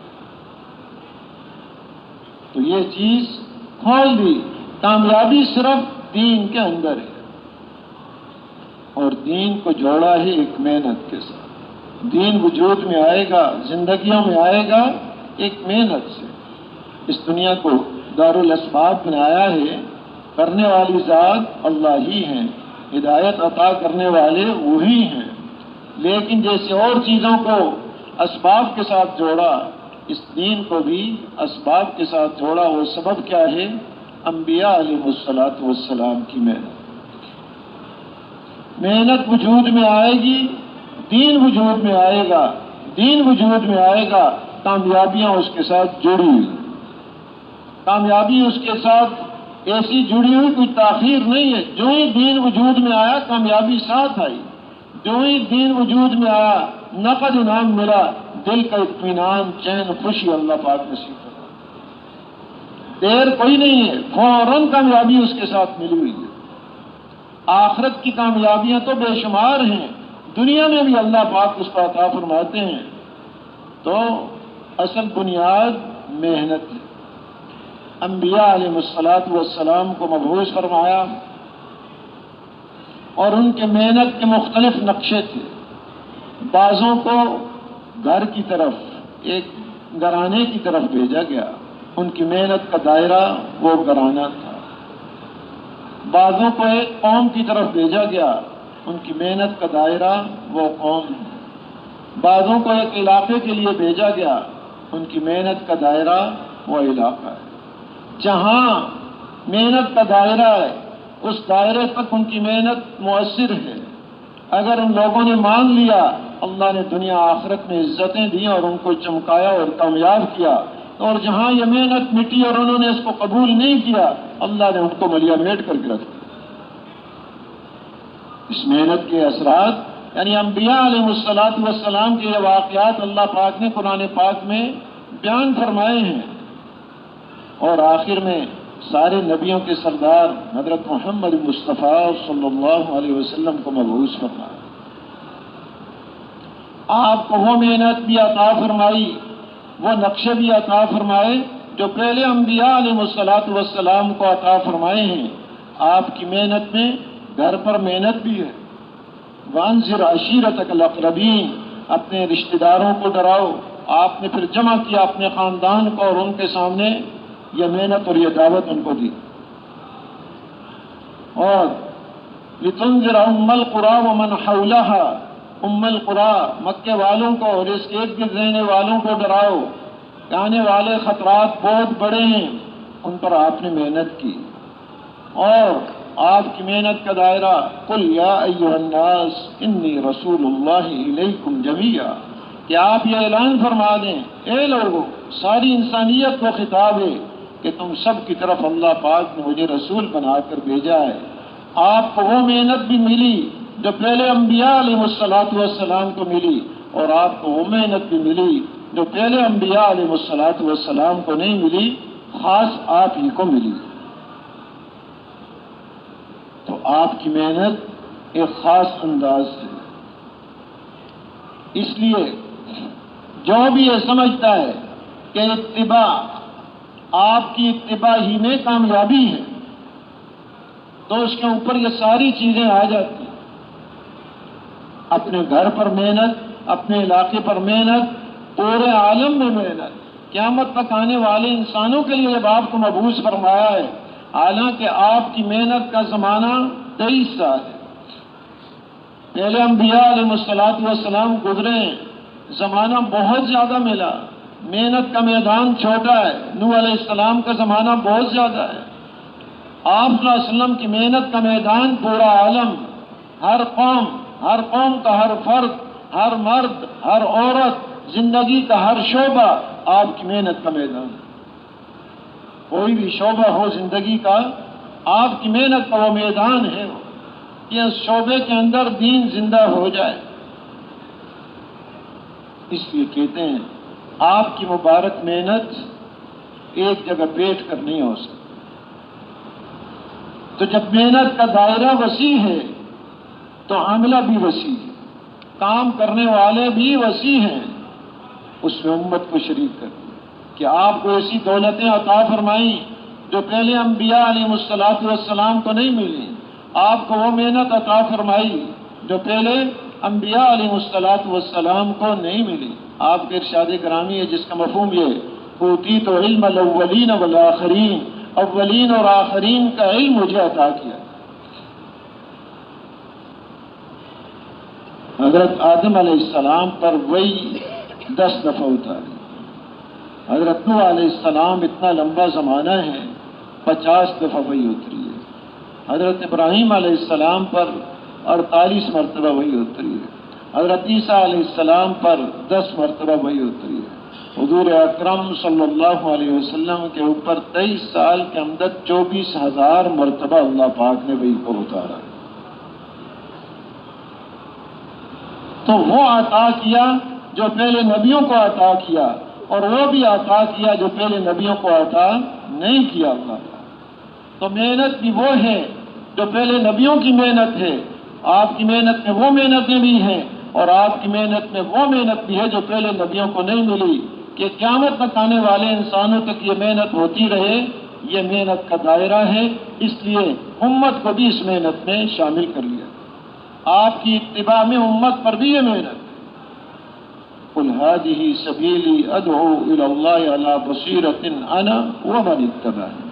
تو یہ چیز کھول دی، کامیابی صرف دین کے اندر ہے، اور دین کو جوڑا ہے ایک محنت کے ساتھ۔ دین وجود میں آئے گا، زندگیوں میں آئے گا ایک محنت سے۔ اس دنیا کو دارالاسباب بنایا ہے، کرنے والی ذات اللہ ہی ہیں، ہدایت عطا کرنے والے وہی ہیں، لیکن جیسے اور چیزوں کو اسباب کے ساتھ جوڑا، اس دین کو بھی اسباب کے ساتھ جوڑا. وہ سبب کیا ہے؟ انبیاء علیہ الصلوۃ والسلام کی محنت. محنت وجود میں آئے گی، دین وجود میں آئے گا. دین وجود میں آئے گا، کامیابیاں اس کے ساتھ جڑی ہوئی. کامیابی اس کے ساتھ ایسی جڑی ہوئی، کوئی تاخیر نہیں ہے. جو ہی دین وجود میں آیا کامیابی ساتھ آئی. جو ہی دین وجود میں آیا نقد انعام ملا، دل کا اطمینان، چین، خوشی اللہ پاک نصیب کرا. دیر کوئی نہیں ہے، فوراً کامیابی اس کے ساتھ ملی ہوئی ہے. آخرت کی کامیابیاں تو بے شمار ہیں، دنیا میں بھی اللہ پاک اس کو عطا فرماتے ہیں. تو اصل بنیاد محنت ہے. انبیاء علیہ الصلوۃ والسلام کو مبعوث فرمایا اور ان کے محنت کے مختلف نقشے تھے. بعضوں کو گھر کی طرف، ایک گھرانے کی طرف بھیجا گیا، ان کی محنت کا دائرہ وہ گھرانہ تھا. بعضوں کو ایک قوم کی طرف بھیجا گیا، ان کی محنت کا دائرہ وہ قوم ہے. بعضوں کو ایک علاقے کے لیے بھیجا گیا، ان کی محنت کا دائرہ وہ علاقہ ہے. جہاں محنت کا دائرہ ہے اس دائرے تک ان کی محنت مؤثر ہے. اگر ان لوگوں نے مان لیا، اللہ نے دنیا آخرت میں عزتیں دی اور ان کو چمکایا اور کامیاب کیا. اور جہاں یہ محنت مٹی اور انہوں نے اس کو قبول نہیں کیا، اللہ نے ان کو ملیا میٹ کر کے رکھ دیا. اس محنت کے اثرات یعنی انبیاء علیہ الصلوۃ والسلام کے یہ واقعات اللہ پاک نے قرآن پاک میں بیان فرمائے ہیں. اور آخر میں سارے نبیوں کے سردار حضرت محمد مصطفیٰ صلی اللہ علیہ وسلم کو مبعوث فرمایا. آپ کو وہ محنت بھی عطا فرمائی، وہ نقشے بھی عطا فرمائے جو پہلے انبیاء علیہ الصلوۃ والسلام کو عطا فرمائے ہیں. آپ کی محنت میں گھر پر محنت بھی ہے. وانذر عشیرتک الاقربین، اپنے رشتہ داروں کو ڈراؤ. آپ نے پھر جمع کیا اپنے خاندان کو اور ان کے سامنے یہ محنت اور یہ دعوت ان کو دی. اور لتنذر ام القری ومن حولها، ام القری مکے والوں کو اور اس کے ارد گرد رہنے والوں کو ڈراؤ کہ آنے والے خطرات بہت بڑے ہیں. ان پر آپ نے محنت کی. اور آپ کی محنت کا دائرہ قل یا ایھا الناس انی رسول اللہ الیکم جمیعا، کہ آپ یہ اعلان فرما دیں اے لوگوں، ساری انسانیت کو خطاب ہے کہ تم سب کی طرف اللہ پاک نے مجھے رسول بنا کر بھیجا ہے. آپ کو وہ محنت بھی ملی جو پہلے انبیاء علیہ الصلوۃ والسلام کو ملی، اور آپ کو وہ محنت بھی ملی جو پہلے انبیاء علیہ الصلوۃ والسلام کو نہیں ملی، خاص آپ ہی کو ملی. تو آپ کی محنت ایک خاص انداز سے. اس لیے جو بھی یہ سمجھتا ہے کہ اتباع، آپ کی اتباع ہی میں کامیابی ہے، تو اس کے اوپر یہ ساری چیزیں آ جاتی ہیں. اپنے گھر پر محنت، اپنے علاقے پر محنت، پورے عالم میں محنت. قیامت تک آنے والے انسانوں کے لیے جب آپ کو مبعوث فرمایا ہے، حالانکہ آپ کی محنت کا زمانہ 23 سال ہے. پہلے انبیاء علیہ الصلوۃ والسلام گزرے ہیں، زمانہ بہت زیادہ ملا. محنت کا میدان چھوٹا ہے. نوح علیہ السلام کا زمانہ بہت زیادہ ہے. آپ صلی اللہ علیہ وسلم کی محنت کا میدان پورا عالم، ہر قوم کا ہر فرد، ہر مرد، ہر عورت، زندگی کا ہر شعبہ آپ کی محنت کا میدان. کوئی بھی شعبہ ہو زندگی کا، آپ کی محنت کا وہ میدان ہے کہ اس شعبے کے اندر دین زندہ ہو جائے. اس لیے کہتے ہیں آپ کی مبارک محنت ایک جگہ بیٹھ کر نہیں ہو سکتی. تو جب محنت کا دائرہ وسیع ہے تو عاملہ بھی وسیع ہے، کام کرنے والے بھی وسیع ہیں. اس میں امت کو شریک کر دیا کہ آپ کو ایسی دولتیں عطا فرمائیں جو پہلے انبیاء علیہ الصلوۃ والسلام کو نہیں ملی. آپ کو وہ محنت عطا فرمائی جو پہلے انبیاء علیہ الصلوۃ والسلام کو نہیں ملی. آپ کے ارشاد گرامی ہے جس کا مفہوم یہ اوتیت علم الاولین والآخرین، اولین اور آخرین کا علم مجھے عطا کیا. حضرت آدم علیہ السلام پر وہی 10 دفعہ اتاری. حضرت نوح علیہ السلام اتنا لمبا زمانہ ہے 50 دفعہ وہی اتری ہے. حضرت ابراہیم علیہ السلام پر 48 مرتبہ وہی اتری ہے. حضرت عیسیٰ علیہ السلام پر 10 مرتبہ وہی اتری ہے. حضور اکرم صلی اللہ علیہ وسلم کے اوپر 23 سال کے اندر 24,000 مرتبہ اللہ پاک نے وہی کو اتارا. تو وہ عطا کیا جو پہلے نبیوں کو عطا کیا، اور وہ بھی عطا کیا جو پہلے نبیوں کو عطا نہیں کیا اللہ کا. تو محنت بھی وہ ہے جو پہلے نبیوں کی محنت ہے. آپ کی محنت میں وہ محنتیں بھی ہیں، اور آپ کی محنت میں وہ محنت بھی ہے جو پہلے نبیوں کو نہیں ملی، کہ قیامت تک آنے والے انسانوں تک یہ محنت ہوتی رہے. یہ محنت کا دائرہ ہے، اس لیے امت کو بھی اس محنت میں شامل کر لیا. آپ کی اتباع میں امت پر بھی یہ محنت. قل هذه سبیلی ادعو الی اللہ علی بصیرۃ انا ومن اتبعنی.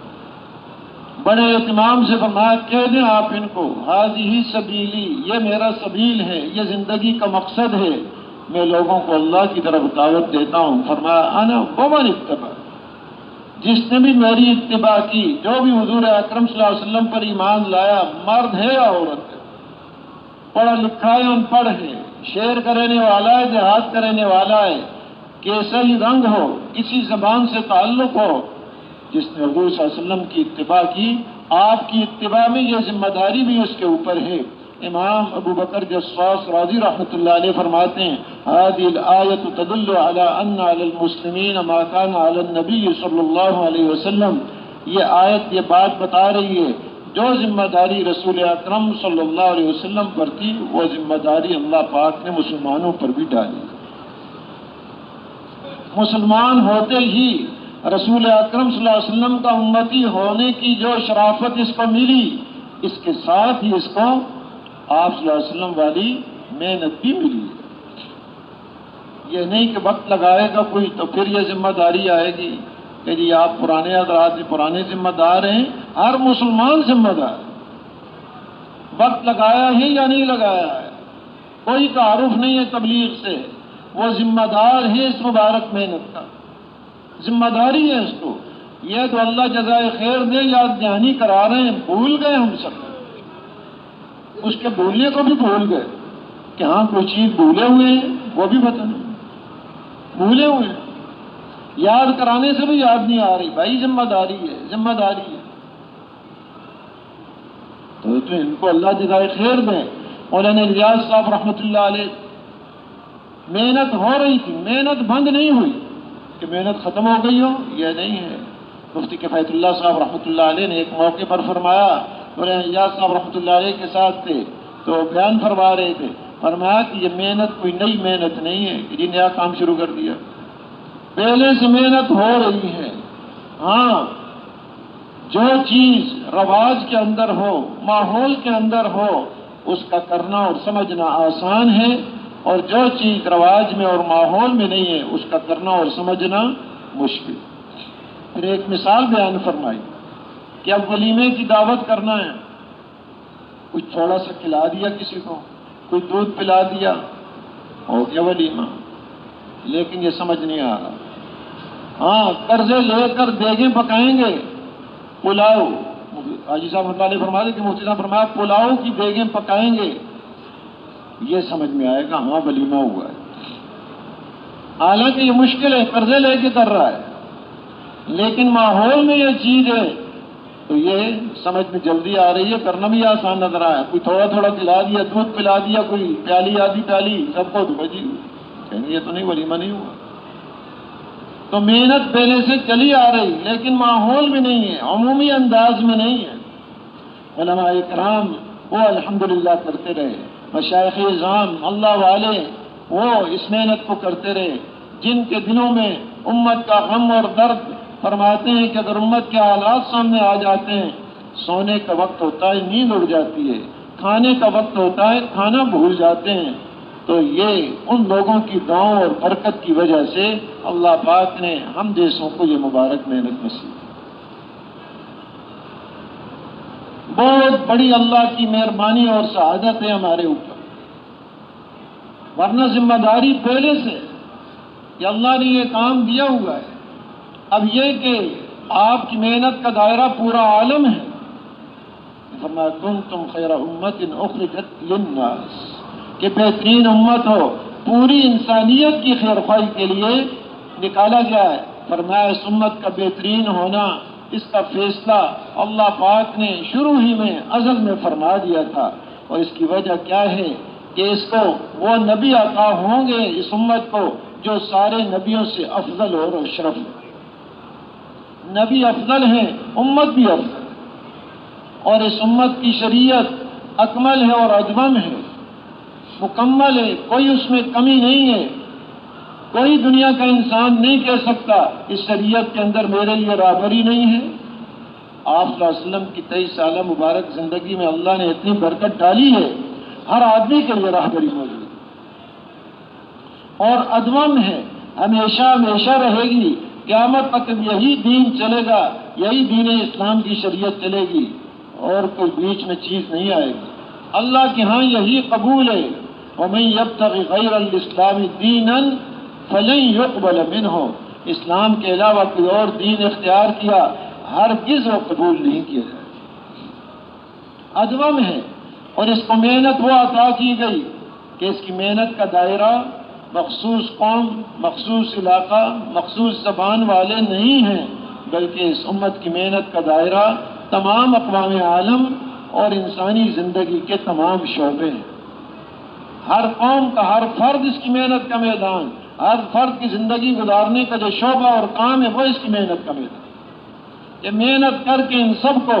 بڑے اہتمام سے فرمایا کہہ دیں آپ ان کو، هذه سبیلی، یہ میرا سبیل ہے، یہ زندگی کا مقصد ہے، میں لوگوں کو اللہ کی طرف دعوت دیتا ہوں. فرمایا انا ومن اتبعنی، جس نے بھی میری اتباع کی، جو بھی حضور اکرم صلی اللہ علیہ وسلم پر ایمان لایا، مرد ہے یا عورت ہے، پڑھا لکھا ہے ان پڑھ ہے، شعر کا رہنے والا ہے، دیہات کا رہنے والا ہے، کیسا ہی رنگ ہو، کسی زبان سے تعلق ہو، جس نے حضور صلی اللہ علیہ وسلم کی اتباع کی، آپ کی اتباع میں یہ ذمہ داری بھی اس کے اوپر ہے. امام ابو بکر جصاص راضی رحمۃ اللہ علیہ فرماتے ہیں هذه الآية تدل على أن على المسلمين ما كان على النبي صلی اللہ علیہ وسلم. یہ آیت یہ بات بتا رہی ہے جو ذمہ داری رسول اکرم صلی اللہ علیہ وسلم پر تھی، وہ ذمہ داری اللہ پاک نے مسلمانوں پر بھی ڈالی. مسلمان ہوتے ہی رسول اکرم صلی اللہ علیہ وسلم کا امتی ہونے کی جو شرافت اس کو ملی، اس کے ساتھ ہی اس کو آپ صلی اللہ علیہ وسلم والی محنت بھی ملی. یہ نہیں کہ وقت لگائے گا کوئی تو پھر یہ ذمہ داری آئے گی کہ جی آپ پرانے حضرات پرانے ذمہ دار ہیں. ہر مسلمان ذمہ دار. وقت لگایا ہے یا نہیں لگایا ہے، کوئی تعارف نہیں ہے تبلیغ سے، وہ ذمہ دار ہے اس مبارک محنت کا، ذمہ داری ہے اس کو. یہ تو اللہ جزائے خیر دے، یاد دہانی کرا رہے ہیں. بھول گئے ہم سب، اس کے بھولنے کو بھی بھول گئے کہ ہاں کوئی چیز بھولے ہوئے ہیں، وہ بھی بتائیں بھولے ہوئے ہیں. یاد کرانے سے بھی یاد نہیں آ رہی. بھائی ذمہ داری ہے، ذمہ داری ہے. تو ان کو اللہ جزائے خیر دیں. مولانا الیاس صاحب رحمۃ اللہ علیہ، محنت ہو رہی تھی، محنت بند نہیں ہوئی کہ محنت ختم ہو گئی ہو، یہ نہیں ہے. مفتی کفایت اللہ صاحب رحمۃ اللہ علیہ نے ایک موقع پر فرمایا، مولانا الیاس صاحب رحمۃ اللہ علیہ کے ساتھ تھے تو بیان فرما رہے تھے، فرمایا کہ یہ محنت کوئی نئی محنت نہیں ہے کہ جی نیا کام شروع کر دیا، پہلے سے محنت ہو رہی ہے. ہاں جو چیز رواج کے اندر ہو، ماحول کے اندر ہو، اس کا کرنا اور سمجھنا آسان ہے، اور جو چیز رواج میں اور ماحول میں نہیں ہے اس کا کرنا اور سمجھنا مشکل. پھر ایک مثال بیان فرمائی کہ اب ولیمے کی دعوت کرنا ہے، کچھ تھوڑا سا کھلا دیا کسی کو، کوئی دودھ پلا دیا، ہو گیا ولیمہ. لیکن یہ سمجھ نہیں آ رہا. ہاں قرضے لے کر دیگیں پکائیں گے، پلاؤ، حاجی صاحب اللہ علیہ فرماتے کہ مفتی صاحب فرمایا پلاؤ کی دیگیں پکائیں گے، یہ سمجھ میں آئے گا ہاں ولیمہ ہوا ہے. حالانکہ یہ مشکل ہے، قرضے لے کے کر رہا ہے، لیکن ماحول میں یہ چیز ہے تو یہ سمجھ میں جلدی آ رہی ہے، کرنا بھی آسان نظر آیا. کوئی تھوڑا تھوڑا پلا دیا، دودھ پلا دیا، کوئی پیالی آدھی پیالی، سب کو تو جی یہ تو نہیں ولیمہ نہیں ہوا. تو محنت پہلے سے چلی آ رہی، لیکن ماحول میں نہیں ہے، عمومی انداز میں نہیں ہے. علماء کرام وہ الحمدللہ کرتے رہے، مشائخ اعظام اللہ والے وہ اس محنت کو کرتے رہے، جن کے دلوں میں امت کا غم اور درد. فرماتے ہیں کہ اگر امت کے حالات سامنے آ جاتے ہیں، سونے کا وقت ہوتا ہے نیند اڑ جاتی ہے، کھانے کا وقت ہوتا ہے کھانا بھول جاتے ہیں. تو یہ ان لوگوں کی دعاؤں اور برکت کی وجہ سے اللہ پاک نے ہم جیسوں کو یہ مبارک محنت نصیب. بہت بڑی اللہ کی مہربانی اور سعادت ہے ہمارے اوپر، ورنہ ذمہ داری پہلے سے کہ اللہ نے یہ کام دیا ہوا ہے. اب یہ کہ آپ کی محنت کا دائرہ پورا عالم ہے، فرمایا کنتم خیر امت اخرجت للناس، کہ بہترین امت ہو، پوری انسانیت کی خیر خواہی کے لیے نکالا گیا ہے۔ فرمایا اس امت کا بہترین ہونا، اس کا فیصلہ اللہ پاک نے شروع ہی میں ازل میں فرما دیا تھا، اور اس کی وجہ کیا ہے کہ اس کو وہ نبی عطا ہوں گے اس امت کو جو سارے نبیوں سے افضل اور اشرف ہے۔ نبی افضل ہیں، امت بھی افضل ہے، اور اس امت کی شریعت اکمل ہے اور ادوم ہے، مکمل ہے، کوئی اس میں کمی نہیں ہے۔ کوئی دنیا کا انسان نہیں کہہ سکتا اس شریعت کے اندر میرے لیے راہبری نہیں ہے۔ آپ صلی اللہ علیہ وسلم کی 23 سالہ مبارک زندگی میں اللہ نے اتنی برکت ڈالی ہے، ہر آدمی کے لیے راہبری موجود ہے اور ادوم ہے، ہمیشہ ہمیشہ رہے گی، قیامت تک یہی دین چلے گا، یہی دین اسلام کی شریعت چلے گی، اور کوئی بیچ میں چیز نہیں آئے گی۔ اللہ کے ہاں یہی قبول ہے، وَمَن يَبْتَغِ غَيْرَ الْإِسْلَامِ دِينًا فَلَن يُقْبَلَ مِنْهُ، اسلام کے علاوہ کوئی اور دین اختیار کیا ہرگز وہ قبول نہیں کیا جائے۔ ادوم ہے، اور اس کو محنت وہ عطا کی گئی کہ اس کی محنت کا دائرہ مخصوص قوم، مخصوص علاقہ، مخصوص زبان والے نہیں ہیں، بلکہ اس امت کی محنت کا دائرہ تمام اقوام عالم اور انسانی زندگی کے تمام شعبے ہیں۔ ہر قوم کا ہر فرد اس کی محنت کا میدان، ہر فرد کی زندگی گزارنے کا جو شعبہ اور کام ہے وہ اس کی محنت کا میدان۔ یہ محنت کر کے ان سب کو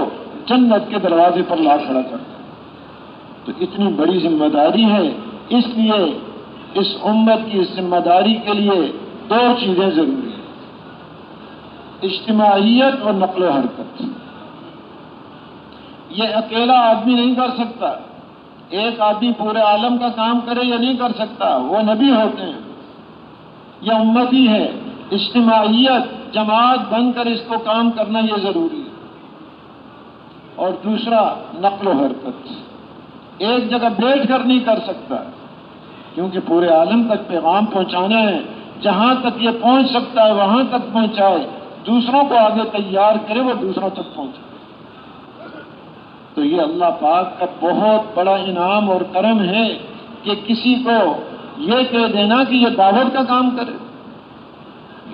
جنت کے دروازے پر لا کھڑا کرتا ہے۔ تو اتنی بڑی ذمہ داری ہے، اس لیے اس امت کی اس ذمہ داری کے لیے دو چیزیں ضروری ہیں: اجتماعیت اور نقل و حرکت۔ یہ اکیلا آدمی نہیں کر سکتا، ایک آدمی پورے عالم کا کام کرے یا نہیں کر سکتا، وہ نبی ہوتے ہیں، یہ امتی ہے۔ اجتماعیت، جماعت بن کر اس کو کام کرنا یہ ضروری ہے۔ اور دوسرا نقل و حرکت، ایک جگہ بیٹھ کر نہیں کر سکتا، کیونکہ پورے عالم تک پیغام پہنچانا ہے، جہاں تک یہ پہنچ سکتا ہے وہاں تک پہنچائے، دوسروں کو آگے تیار کرے وہ دوسروں تک پہنچائے۔ تو یہ اللہ پاک کا بہت بڑا انعام اور کرم ہے کہ کسی کو یہ کہہ دینا کہ یہ دعوت کا کام کرے،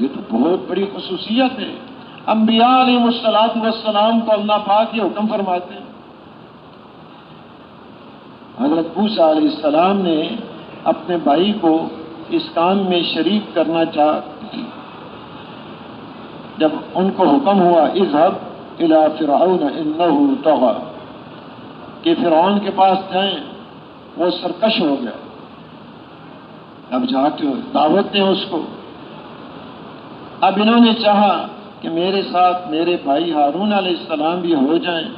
یہ تو بہت بڑی خصوصیت ہے۔ انبیاء علیہ السلام کو اللہ پاک یہ حکم فرماتے ہیں۔ حضرت موسیٰ علیہ السلام نے اپنے بھائی کو اس کام میں شریک کرنا چاہا، جب ان کو حکم ہوا اذهب الى فرعون انه طغى، کہ فرعون کے پاس جائیں، وہ سرکش ہو گیا، اب جا کے دعوت دیں اس کو۔ اب انہوں نے چاہا کہ میرے ساتھ میرے بھائی ہارون علیہ السلام بھی ہو جائیں،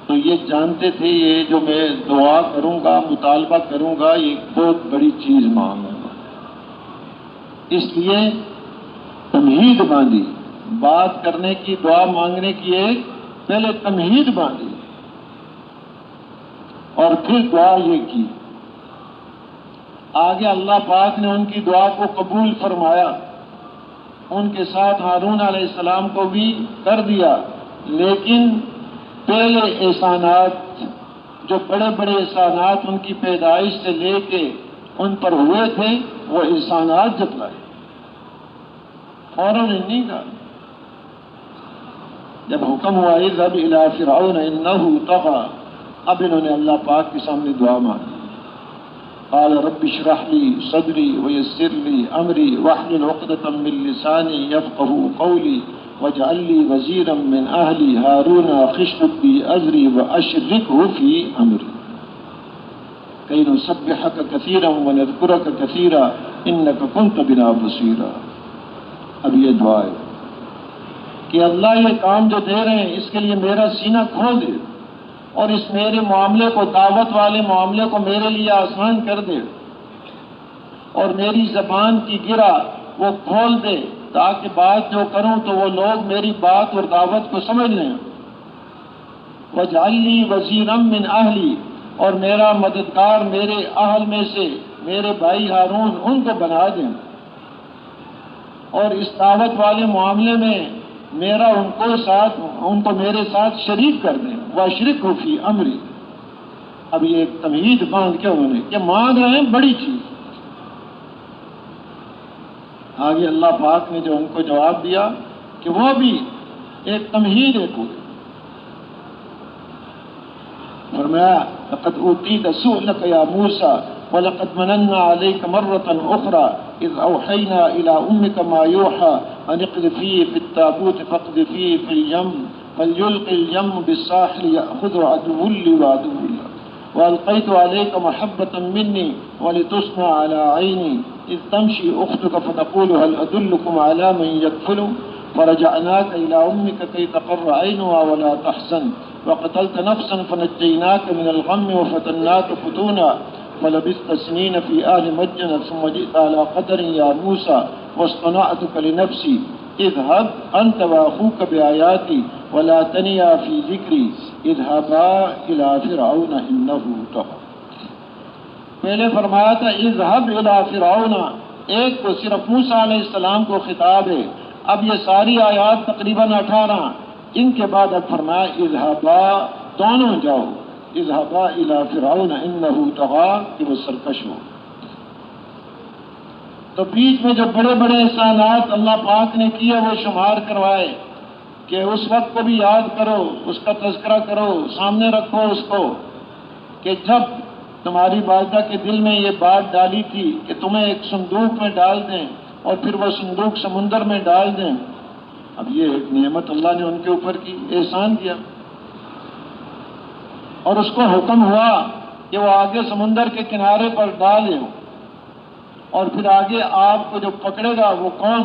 تو یہ جانتے تھے یہ جو میں دعا کروں گا، مطالبہ کروں گا، یہ بہت بڑی چیز مانگوں گا، اس لیے تمہید باندھی، بات کرنے کی، دعا مانگنے کی ایک پہلے تمہید باندھی اور پھر دعا یہ کی۔ آگے اللہ پاک نے ان کی دعا کو قبول فرمایا، ان کے ساتھ ہارون علیہ السلام کو بھی کر دیا، لیکن پہلے احسانات، جو بڑے بڑے احسانات ان کی پیدائش سے لے کے ان پر ہوئے تھے، وہ احسانات جتلائے، فوراً نہیں کہا۔ جب حکم ہوا اذهب الى فرعون انه طغى، اب انہوں نے اللہ پاک کے سامنے دعا مانگی۔ قال رب اشرح لي صدري ويسر لي امري واحلل عقدة من لساني يفقهوا قولي واجعل لي وزيرا من اهلي هارون اخشد بي ازري واشركه في امري كي نسبحك كثيرا ونذكرك كثيرا انك كنت بنا بصيرا۔ اب یہ دعا ہے کہ اللہ یہ کام جو دے رہے ہیں اس کے لیے میرا سینہ کھول دے، اور اس میرے معاملے کو، دعوت والے معاملے کو میرے لیے آسان کر دے، اور میری زبان کی گرہ وہ کھول دے، تاکہ بات جو کروں تو وہ لوگ میری بات اور دعوت کو سمجھ لیں۔ وَاجْعَلْ لِي وَزِيرًا مِّنْ أَهْلِي، اور میرا مددگار میرے اہل میں سے میرے بھائی ہارون ان کو بنا دیں۔ اور اس دعوت والے معاملے میں میرا ان کو میرے ساتھ شریک کر دیں. واشرکہ فی امری. اب یہ ایک تمہید باندھ کے انہوں نے کہ مانگ رہے ہیں بڑی چیز. آگے اللہ پاک نے جو ان کو جواب دیا کہ وہ بھی ایک تمہید ہے پوری. فرمایا لقد اوتیت سؤلک یا موسیٰ وَلَقَدْ مَنَنَّا عَلَيْكَ مَرَّةً أُخْرَى إِذْ أَوْحَيْنَا إِلَىٰ أُمِّكَ مَا يُوحَىٰ أَنِ اقْذِفِيهِ فِي التَّابُوتِ فَاقْذِفِيهِ فِي الْيَمِّ فَلْيُلْقِ الْيَمُّ بِالسَّاحِلِ يَأْخُذْهُ عَدُوٌّ لِّي وَعَدُوٌّ لَّهُ وَأَلْقَيْتُ عَلَيْكَ مَحَبَّةً مِّنِّي وَلِتُصْنَعَ عَلَىٰ عَيْنِي إِذْ تَمْشِي أُخْتُكَ فَتَقُولُ هَلْ أَدُلُّكُمْ عَلَىٰ مَن يَكْفُلُهُ فَرَجَعْنَاكَ إِلَىٰ أُمِّكَ كَيْ تَقَرَّ عَيْنُهَا وَلَا تَحْزَنَ وَقَتَلْتَ نَفْسًا فَنَجَّيْنَاكَ مِنَ الْغَمِّ وَفَتَنَّاكَ فُتُونًا فلبثت سنين في أهل مدين ثم جئت على قدر يا موسى واصطنعتك لنفسي اذهب أنت وأخوك بآياتي ولا تنيا في ذكري اذهبا إلى فرعون إنه طغى. پہلے فرمایا تھا اذهب إلى فرعون، ایک تو صرف موسیٰ علیہ السلام کو خطاب ہے. اب یہ ساری آیات تقریباً 18، ان کے بعد اب فرمایا اذهبا، دونوں جاؤ. اذهبا الى فرعون انه طغى، کہ وہ سرکش ہو. تو بیچ میں جو بڑے بڑے احسانات اللہ پاک نے کیے وہ شمار کروائے کہ اس وقت کو بھی یاد کرو، اس کا تذکرہ کرو، سامنے رکھو اس کو کہ جب تمہاری والدہ کے دل میں یہ بات ڈالی تھی کہ تمہیں ایک صندوق میں ڈال دیں اور پھر وہ صندوق سمندر میں ڈال دیں. اب یہ ایک نعمت اللہ نے ان کے اوپر کی، احسان کیا. اور اس کو حکم ہوا کہ وہ آگے سمندر کے کنارے پر ڈالے، اور پھر آگے آپ کو جو پکڑے گا وہ کون؟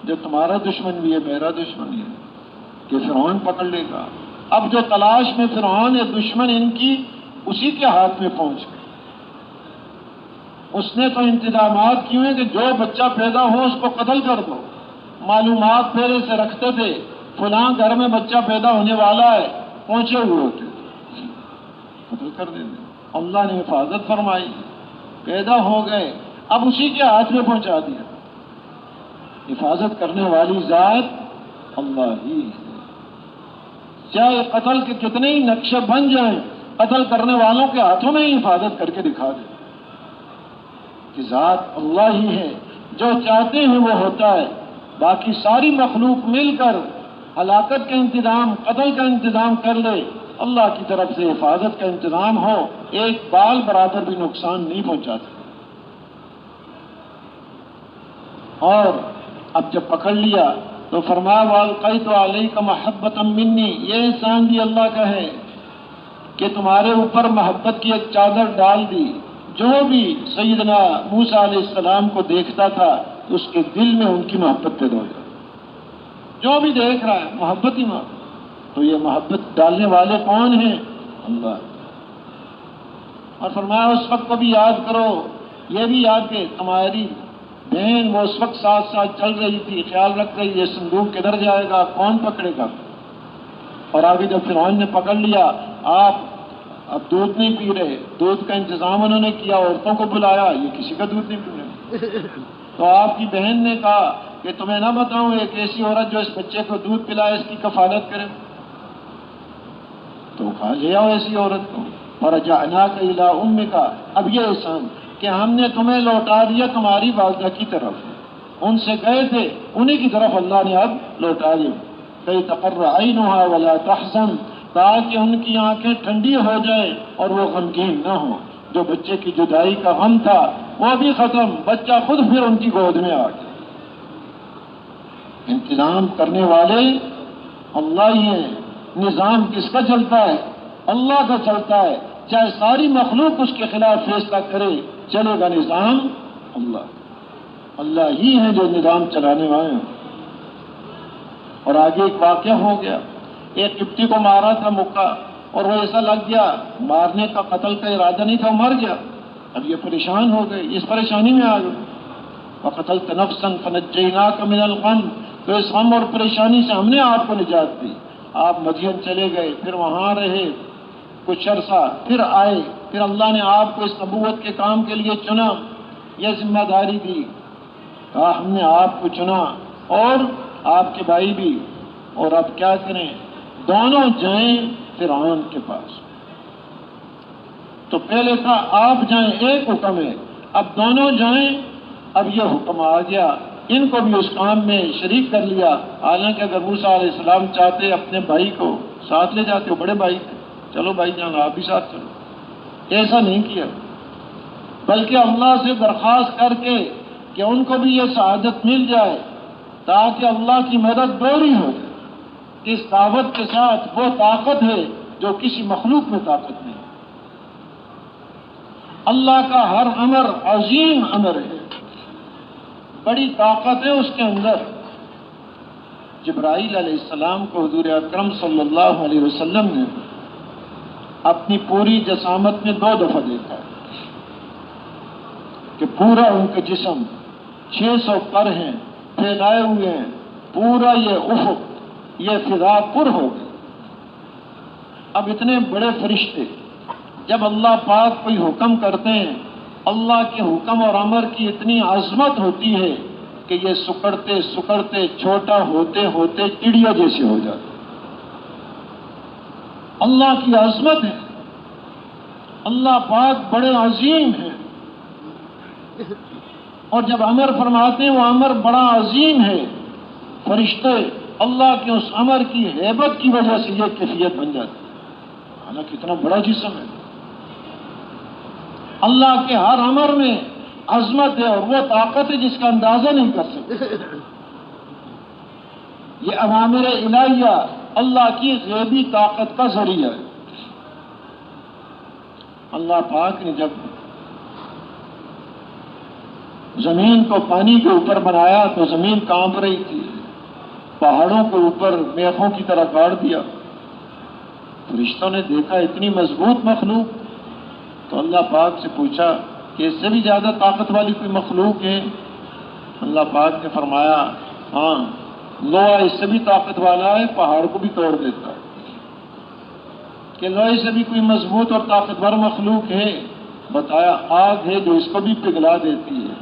جو تمہارا دشمن بھی ہے، میرا دشمن بھی ہے، کہ فرعون پکڑ لے گا. اب جو تلاش میں فرعون ہے دشمن ان کی، اسی کے ہاتھ میں پہنچ گئے. اس نے تو انتظامات کیے ہیں کہ جو بچہ پیدا ہو اس کو قتل کر دو. معلومات پہلے سے رکھتے تھے فلاں گھر میں بچہ پیدا ہونے والا ہے، پہنچے ہوئے ہوتے قتل کر دیتے. اللہ نے حفاظت فرمائی، پیدا ہو گئے، اب اسی کے ہاتھ میں پہنچا دیا. حفاظت کرنے والی ذات اللہ ہی ہے. چاہے قتل کے کتنے ہی نقشے بن جائیں، قتل کرنے والوں کے ہاتھوں میں ہی حفاظت کر کے دکھا دے کہ ذات اللہ ہی ہے. جو چاہتے ہیں وہ ہوتا ہے. باقی ساری مخلوق مل کر ہلاکت کا انتظام، قتل کا انتظام کر لے، اللہ کی طرف سے حفاظت کا انتظام ہو، ایک بال برابر بھی نقصان نہیں پہنچاتے. اور اب جب پکڑ لیا تو فرمایا وَأَلْقَيْتُ عَلَيْكَ مَحَبَّةً مِّنِّي، یہ احسان بھی اللہ کا ہے کہ تمہارے اوپر محبت کی ایک چادر ڈال دی. جو بھی سیدنا موسیٰ علیہ السلام کو دیکھتا تھا اس کے دل میں ان کی محبت پیدا ہو جاتی. جو بھی دیکھ رہا ہے محبت ہی محبت. تو یہ محبت ڈالنے والے کون ہیں؟ اللہ. اور فرمایا اس وقت کو بھی یاد کرو، یہ بھی یاد کہ تمہاری بہن وہ اس وقت ساتھ ساتھ چل رہی تھی، خیال رکھ رہی یہ صندوق کدھر جائے گا، کون پکڑے گا. اور آگے جب فرعون نے پکڑ لیا، آپ اب دودھ نہیں پی رہے، دودھ کا انتظام انہوں نے کیا، عورتوں کو بلایا، یہ کسی کا دودھ نہیں پی رہے. تو آپ کی بہن نے کہا کہ تمہیں نہ بتاؤں ایک ایسی عورت جو اس بچے کو دودھ پلائے، اس کی کفالت کرے. تو کہا لے آؤ ایسی عورت کو. فرجعناک الی امک، اب یہ احسان کہ ہم نے تمہیں لوٹا دیا تمہاری والدہ کی طرف. ان سے گئے تھے انہی کی طرف اللہ نے اب لوٹا دیا. کئی تقر عینھا ولا تحزن، تاکہ ان کی آنکھیں ٹھنڈی ہو جائیں اور وہ غمگین نہ ہوں. جو بچے کی جدائی کا غم تھا وہ بھی ختم، بچہ خود پھر ان کی گود میں آ گیا. انتظام کرنے والے اللہ ہی ہیں. نظام کس کا چلتا ہے؟ اللہ کا چلتا ہے. چاہے ساری مخلوق اس کے خلاف فیصلہ کرے، چلے گا نظام اللہ. اللہ ہی ہے جو نظام چلانے والے ہیں. اور آگے ایک واقعہ ہو گیا، ایک قبطی کو مارا تھا مکہ، اور وہ ایسا لگ گیا، مارنے کا قتل کا ارادہ نہیں تھا، وہ مر گیا. اب یہ پریشان ہو گئے، اس پریشانی میں آ گئے. وَقَتَلْتَ نَفْسًا فَنَجَّيْنَاكَ مِنَ الْغَمِّ، تو اس غم اور پریشانی سے ہم نے آپ کو نجات دی. آپ مدین چلے گئے، پھر وہاں رہے کچھ عرصہ، پھر آئے، پھر اللہ نے آپ کو اس نبوت کے کام کے لیے چنا، یہ ذمہ داری دی. کہا ہم نے آپ کو چنا اور آپ کے بھائی بھی، اور اب کیا کریں؟ دونوں جائیں فرعون کے پاس۔ تو پہلے تھا آپ جائیں، ایک حکم ہے، اب دونوں جائیں۔ اب یہ حکم آ گیا، ان کو بھی اس کام میں شریک کر لیا۔ حالانکہ اگر موسیٰ علیہ السلام چاہتے اپنے بھائی کو ساتھ لے جاتے، وہ بڑے بھائی تھے، چلو بھائی جان آپ بھی ساتھ چلو، ایسا نہیں کیا، بلکہ اللہ سے درخواست کر کے کہ ان کو بھی یہ سعادت مل جائے تاکہ اللہ کی مدد دوہری ہو جائے کہ اس دعوت کے ساتھ وہ طاقت ہے جو کسی مخلوق میں طاقت نہیں۔ اللہ کا ہر امر عظیم امر ہے، بڑی طاقت ہے اس کے اندر۔ جبرائیل علیہ السلام کو حضور اکرم صلی اللہ علیہ وسلم نے اپنی پوری جسامت میں 2 دفعہ دیکھا کہ پورا ان کا جسم 600 پر ہیں پھیلائے ہوئے ہیں، پورا یہ افق، یہ فضا پر ہو گئی۔ اب اتنے بڑے فرشتے جب اللہ پاک کوئی حکم کرتے ہیں، اللہ کے حکم اور امر کی اتنی عظمت ہوتی ہے کہ یہ سکڑتے سکڑتے چھوٹا ہوتے ہوتے چڑیا جیسے ہو جاتے۔ اللہ کی عظمت ہے، اللہ پاک بڑے عظیم ہیں، اور جب امر فرماتے ہیں وہ امر بڑا عظیم ہے، فرشتے اللہ کے اس امر کی ہیبت کی وجہ سے یہ کیفیت بن جاتی ہے۔ حالانکہ اتنا بڑا جسم ہے، اللہ کے ہر امر میں عظمت ہے اور وہ طاقت ہے جس کا اندازہ نہیں کر سکتے۔ یہ اوامر الہیہ اللہ کی غیبی طاقت کا ذریعہ ہے۔ اللہ پاک نے جب زمین کو پانی کے اوپر بنایا تو زمین کانپ رہی تھی، پہاڑوں کے اوپر میخوں کی طرح گاڑ دیا۔ فرشتوں نے دیکھا اتنی مضبوط مخلوق، تو اللہ پاک سے پوچھا کہ اس سے بھی زیادہ طاقت والی کوئی مخلوق ہے؟ اللہ پاک نے فرمایا ہاں، لوہا اس سے بھی طاقت والا ہے، پہاڑ کو بھی توڑ دیتا ہے۔ کہ لوہے سے بھی کوئی مضبوط اور طاقتور مخلوق ہے؟ بتایا آگ ہے جو اس کو بھی پگھلا دیتی ہے۔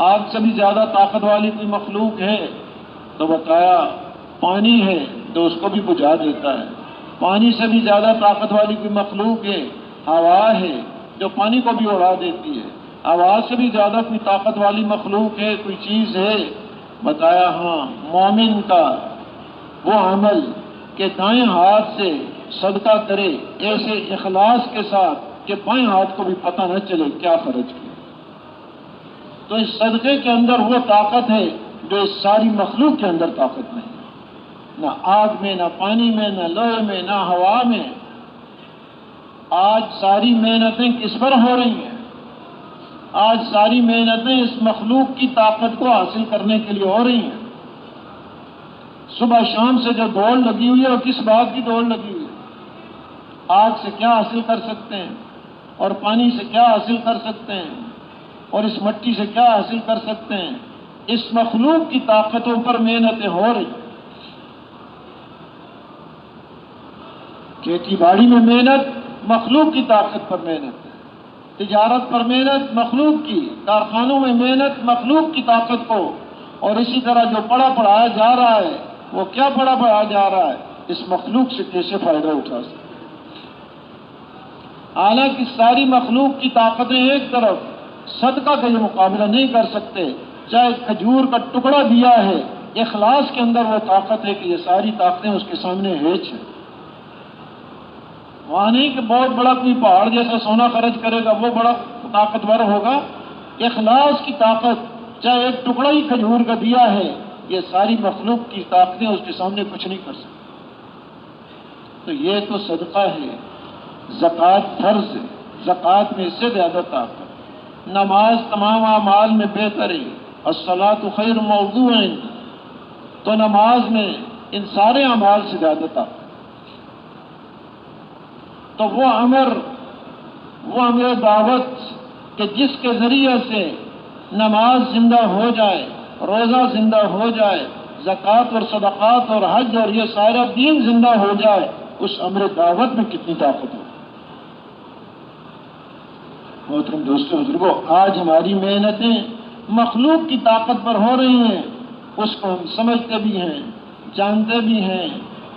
آگ سے بھی زیادہ طاقت والی کوئی مخلوق ہے؟ تو بتایا پانی ہے جو اس کو بھی بجھا دیتا ہے۔ پانی سے بھی زیادہ طاقت والی کوئی مخلوق ہے؟ ہوا ہے جو پانی کو بھی اڑا دیتی ہے۔ ہوا سے بھی زیادہ کوئی طاقت والی مخلوق ہے، کوئی چیز ہے؟ بتایا ہاں، مومن کا وہ عمل کہ دائیں ہاتھ سے صدقہ کرے ایسے اخلاص کے ساتھ کہ بائیں ہاتھ کو بھی پتہ نہ چلے کیا خرچ کیا۔ تو اس صدقے کے اندر وہ طاقت ہے جو اس ساری مخلوق کے اندر طاقت نہیں، نہ آگ میں، نہ پانی میں، نہ لوہے میں، نہ ہوا میں۔ آج ساری محنتیں کس پر ہو رہی ہیں؟ آج ساری محنتیں اس مخلوق کی طاقت کو حاصل کرنے کے لیے ہو رہی ہیں۔ صبح شام سے جو دوڑ لگی ہوئی ہے وہ کس بات کی دوڑ لگی ہوئی ہے؟ آگ سے کیا حاصل کر سکتے ہیں، اور پانی سے کیا حاصل کر سکتے ہیں، اور اس مٹی سے کیا حاصل کر سکتے ہیں؟ اس مخلوق کی طاقتوں پر محنتیں ہو رہی ہیں۔ کھیتی باڑی میں محنت مخلوق کی طاقت پر محنت ہے، تجارت پر محنت مخلوق کی، کارخانوں میں محنت مخلوق کی طاقت کو، اور اسی طرح جو پڑھا پڑھایا جا رہا ہے وہ کیا پڑھا پڑھایا جا رہا ہے؟ اس مخلوق سے کیسے فائدہ اٹھا سکتے۔ حالانکہ ساری مخلوق کی طاقتیں ایک طرف، صدقہ کا یہ مقابلہ نہیں کر سکتے۔ چاہے کھجور کا ٹکڑا دیا ہے، اخلاص کے اندر وہ طاقت ہے کہ یہ ساری طاقتیں اس کے سامنے ہیچ ہیں۔ وہاں نہیں کہ بہت بڑا کوئی پہاڑ جیسا سونا خرچ کرے گا وہ بڑا طاقتور ہوگا۔ اخلاص کی طاقت، چاہے ایک ٹکڑا ہی کھجور کا دیا ہے، یہ ساری مخلوق کی طاقتیں اس کے سامنے کچھ نہیں کر سکتی۔ تو یہ تو صدقہ ہے۔ زکوٰۃ فرض ہے، زکوٰۃ میں اس سے زیادہ طاقت۔ نماز تمام اعمال میں بہتر ہے، الصلاۃ خیر موضوع، تو نماز میں ان سارے اعمال سے زیادہ طاقت۔ تو وہ امر دعوت کہ جس کے ذریعے سے نماز زندہ ہو جائے، روزہ زندہ ہو جائے، زکوٰۃ اور صدقات اور حج اور یہ سارا دین زندہ ہو جائے، اس امر دعوت میں کتنی طاقت ہو۔ محترم دوستو بزرگوں، آج ہماری محنتیں مخلوق کی طاقت پر ہو رہی ہیں اس کو ہم سمجھتے بھی ہیں، جانتے بھی ہیں،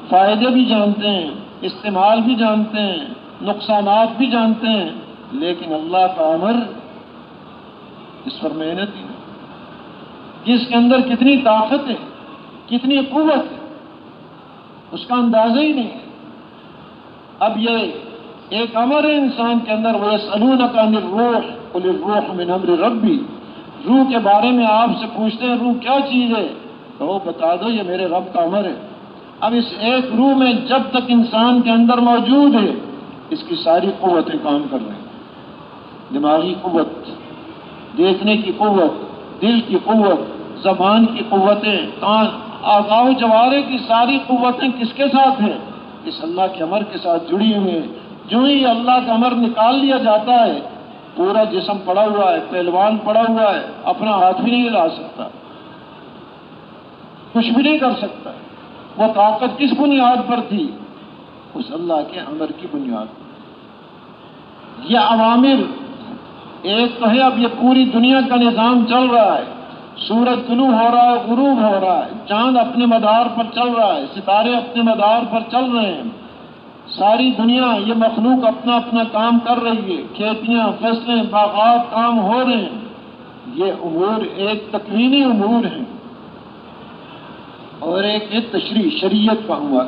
فائدے بھی جانتے ہیں، استعمال بھی جانتے ہیں، نقصانات بھی جانتے ہیں، لیکن اللہ کا امر اس پر محنت ہی نہیں، کہ اس کے اندر کتنی طاقت ہے، کتنی قوت ہے، اس کا اندازہ ہی نہیں ہے۔ اب یہ ایک امر ہے انسان کے اندر، وَيَسْأَلُونَكَ عَنِ الرُّوحِ قُلِ الرُّوحُ مِنْ أَمْرِ رَبِّي، روح کے بارے میں آپ سے پوچھتے ہیں روح کیا چیز ہے، تو وہ بتا دو یہ میرے رب کا امر ہے۔ اب اس ایک روح میں جب تک انسان کے اندر موجود ہے اس کی ساری قوتیں کام کر رہی ہیں، دماغی قوت، دیکھنے کی قوت، دل کی قوت، زبان کی قوتیں، کان، اعضاء و جوارح کی ساری قوتیں کس کے ساتھ ہیں؟ اس اللہ کے امر کے ساتھ جڑی ہوئی ہیں۔ جو ہی اللہ کا امر نکال لیا جاتا ہے پورا جسم پڑا ہوا ہے، پہلوان پڑا ہوا ہے، اپنا ہاتھ بھی نہیں ہلا سکتا، کچھ بھی نہیں کر سکتا۔ وہ طاقت کس بنیاد پر تھی؟ اس اللہ کے امر کی بنیاد پر۔ یہ عوامل ایک تو ہے، اب یہ پوری دنیا کا نظام چل رہا ہے، سورج طلوع ہو رہا ہے، غروب ہو رہا ہے، چاند اپنے مدار پر چل رہا ہے، ستارے اپنے مدار پر چل رہے ہیں، ساری دنیا یہ مخلوق اپنا اپنا کام کر رہی ہے، کھیتیاں، فصلیں، باغات کام ہو رہے ہیں۔ یہ امور ایک تکوینی امور ہیں اور ایک تشریع شریعت کا امر۔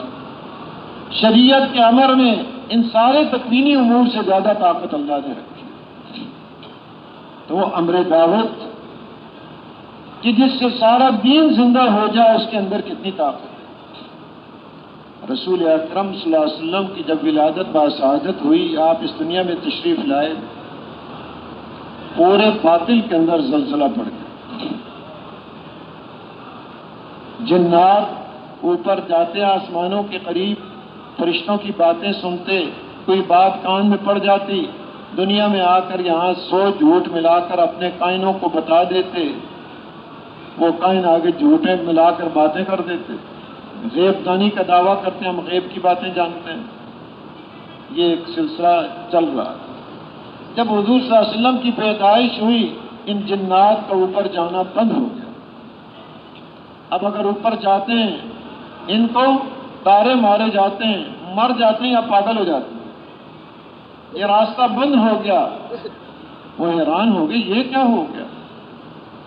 شریعت کے امر میں ان سارے تکوینی امور سے زیادہ طاقت اللہ نے رکھی، تو وہ امر دعوت کہ جس سے سارا دین زندہ ہو جائے اس کے اندر کتنی طاقت ہے۔ رسول اکرم صلی اللہ علیہ وسلم کی جب ولادت باسعادت ہوئی، آپ اس دنیا میں تشریف لائے، پورے باطل کے اندر زلزلہ پڑ گیا، جنات اوپر جاتے آسمانوں کے قریب، فرشتوں کی باتیں سنتے، کوئی بات کان میں پڑ جاتی، دنیا میں آ کر یہاں سو جھوٹ ملا کر اپنے کائنوں کو بتا دیتے، وہ کائن آگے جھوٹیں ملا کر باتیں کر دیتے، غیب دانی کا دعویٰ کرتے ہیں ہم غیب کی باتیں جانتے ہیں۔ یہ ایک سلسلہ چل رہا ہے۔ جب حضور صلی اللہ علیہ وسلم کی پیدائش ہوئی ان جنات کا اوپر جانا بند ہو گیا۔ اب اگر اوپر جاتے ہیں ان کو تارے مارے جاتے ہیں، مر جاتے ہیں یا پاگل ہو جاتے ہیں، یہ راستہ بند ہو گیا۔ وہ حیران ہو گئے یہ کیا ہو گیا،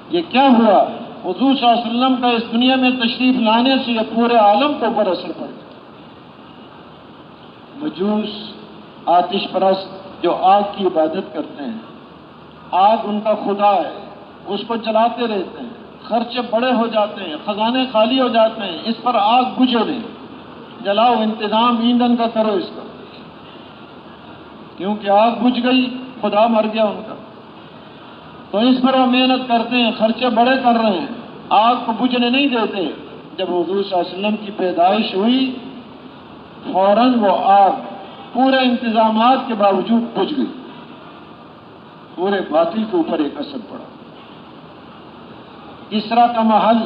یہ کیا ہوا؟ حضور صلی اللہ علیہ وسلم کا اس دنیا میں تشریف لانے سے یہ پورے عالم کے اوپر اثر پڑ گیا۔ مجوس، آتش پرست جو آگ کی عبادت کرتے ہیں، آگ ان کا خدا ہے، اس کو جلاتے رہتے ہیں، خرچے بڑے ہو جاتے ہیں، خزانے خالی ہو جاتے ہیں، اس پر آگ بجھے نہیں، جلاؤ، انتظام ایندھن کا کرو اس کا، کیونکہ آگ بجھ گئی، خدا مر گیا ان کا، تو اس پر وہ محنت کرتے ہیں، خرچے بڑے کر رہے ہیں، آگ کو بجھنے نہیں دیتے۔ جب حضور صلی اللہ علیہ وسلم کی پیدائش ہوئی فوراً وہ آگ پورے انتظامات کے باوجود بجھ گئی، پورے باطل کے اوپر ایک اثر پڑا۔ کسریٰ کا محل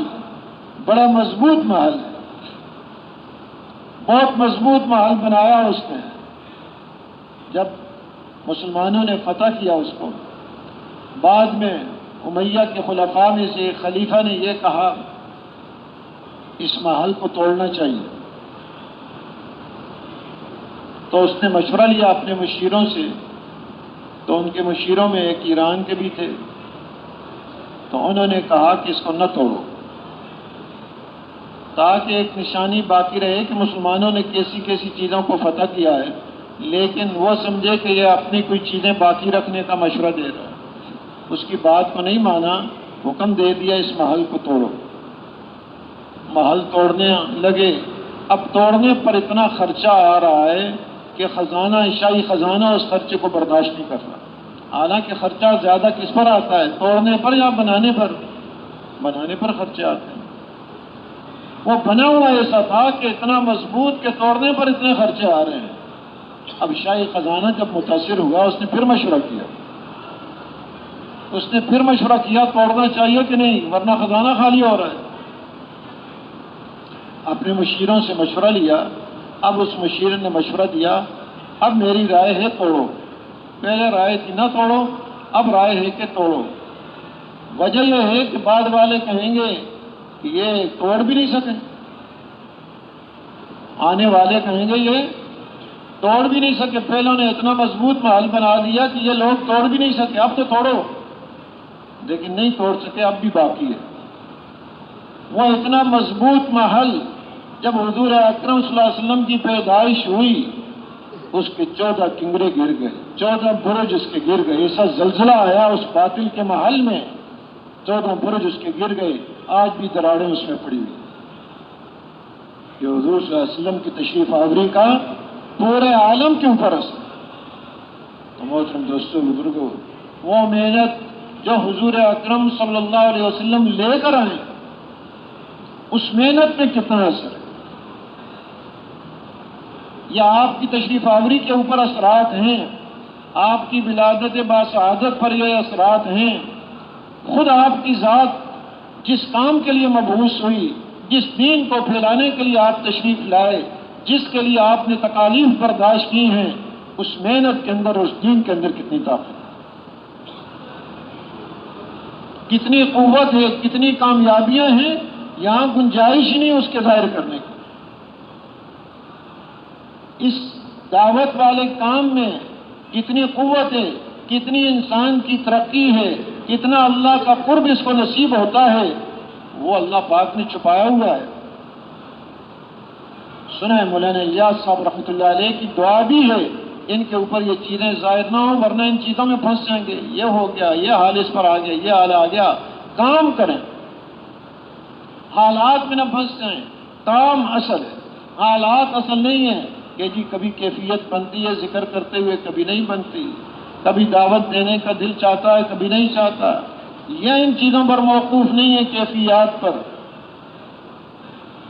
بڑا مضبوط محل ہے، بہت مضبوط محل بنایا اس نے۔ جب مسلمانوں نے فتح کیا اس کو، بعد میں امیہ کے خلفاء میں سے ایک خلیفہ نے یہ کہا اس محل کو توڑنا چاہیے، تو اس نے مشورہ لیا اپنے مشیروں سے، تو ان کے مشیروں میں ایک ایران کے بھی تھے، تو انہوں نے کہا کہ اس کو نہ توڑو، تاکہ ایک نشانی باقی رہے کہ مسلمانوں نے کیسی کیسی چیزوں کو فتح کیا ہے، لیکن وہ سمجھے کہ یہ اپنی کوئی چیزیں باقی رکھنے کا مشورہ دے رہا ہے۔ اس کی بات کو نہیں مانا، حکم دے دیا اس محل کو توڑو۔ محل توڑنے لگے، اب توڑنے پر اتنا خرچہ آ رہا ہے کہ خزانہ، شاہی خزانہ اس خرچے کو برداشت نہیں کر رہا۔ حالانکہ خرچہ زیادہ کس پر آتا ہے، توڑنے پر یا بنانے پر؟ بنانے پر خرچے آتے ہیں۔ وہ بنا ہوا ایسا تھا کہ اتنا مضبوط کہ توڑنے پر اتنے خرچے آ رہے ہیں۔ اب شاہی خزانہ جب متاثر ہوا اس نے پھر مشورہ کیا، توڑنا چاہیے کہ نہیں ورنہ خزانہ خالی ہو رہا ہے۔ اپنے مشیروں سے مشورہ لیا، اب اس مشیر نے مشورہ دیا اب میری رائے ہے توڑو، پہلے رائے تھی نہ توڑو، اب رائے ہے کہ توڑو۔ وجہ یہ ہے کہ بعد والے کہیں گے کہ یہ توڑ بھی نہیں سکے، آنے والے کہیں گے یہ توڑ بھی نہیں سکے، پہلوں نے اتنا مضبوط محل بنا دیا کہ یہ لوگ توڑ بھی نہیں سکے، اب تو توڑو، لیکن نہیں توڑ سکے، اب بھی باقی ہے۔ وہ اتنا مضبوط محل جب حضور اکرم صلی اللہ علیہ وسلم کی پیدائش ہوئی، اس کے 14 کنگرے گر گئے، 14 برج اس کے گر گئے، ایسا زلزلہ آیا اس باطل کے محل میں، 14 برج اس کے گر گئے، آج بھی دراڑیں اس میں پڑی ہوئی۔ یہ حضور صلی اللہ علیہ وسلم کی تشریف آوری کا پورے عالم کے اوپر اثر۔ تو محترم دوستوں بزرگوں، وہ محنت جو حضور اکرم صلی اللہ علیہ وسلم لے کر آئے، اس محنت میں کتنا اثر ہے؟ یا آپ کی تشریف آوری کے اوپر اثرات ہیں، آپ کی ولادت باسعادت پر یہ اثرات ہیں، خود آپ کی ذات جس کام کے لیے مبعوث ہوئی، جس دین کو پھیلانے کے لیے آپ تشریف لائے، جس کے لیے آپ نے تکالیف برداشت کی ہیں، اس محنت کے اندر، اس دین کے اندر کتنی طاقت ہے، کتنی قوت ہے، کتنی کامیابیاں ہیں، یہاں گنجائش ہی نہیں اس کے ظاہر کرنے کی۔ اس دعوت والے کام میں کتنی قوت ہے، کتنی انسان کی ترقی ہے، کتنا اللہ کا قرب اس کو نصیب ہوتا ہے، وہ اللہ پاک نے چھپایا ہوا ہے۔ سنیں مولانا الیاس صاحب رحمۃ اللہ علیہ کی دعا بھی ہے، ان کے اوپر یہ چیزیں ظاہر نہ ہوں، ورنہ ان چیزوں میں پھنس جائیں گے، یہ ہو گیا، یہ حال اس پر آ گیا، یہ حال آ گیا۔ کام کریں، حالات میں نہ پھنس جائیں، کام اصل ہے، حالات اصل نہیں ہے کہ جی کبھی کیفیت بنتی ہے ذکر کرتے ہوئے، کبھی نہیں بنتی، کبھی دعوت دینے کا دل چاہتا ہے، کبھی نہیں چاہتا۔ یہ ان چیزوں پر موقوف نہیں ہے، کیفیات پر،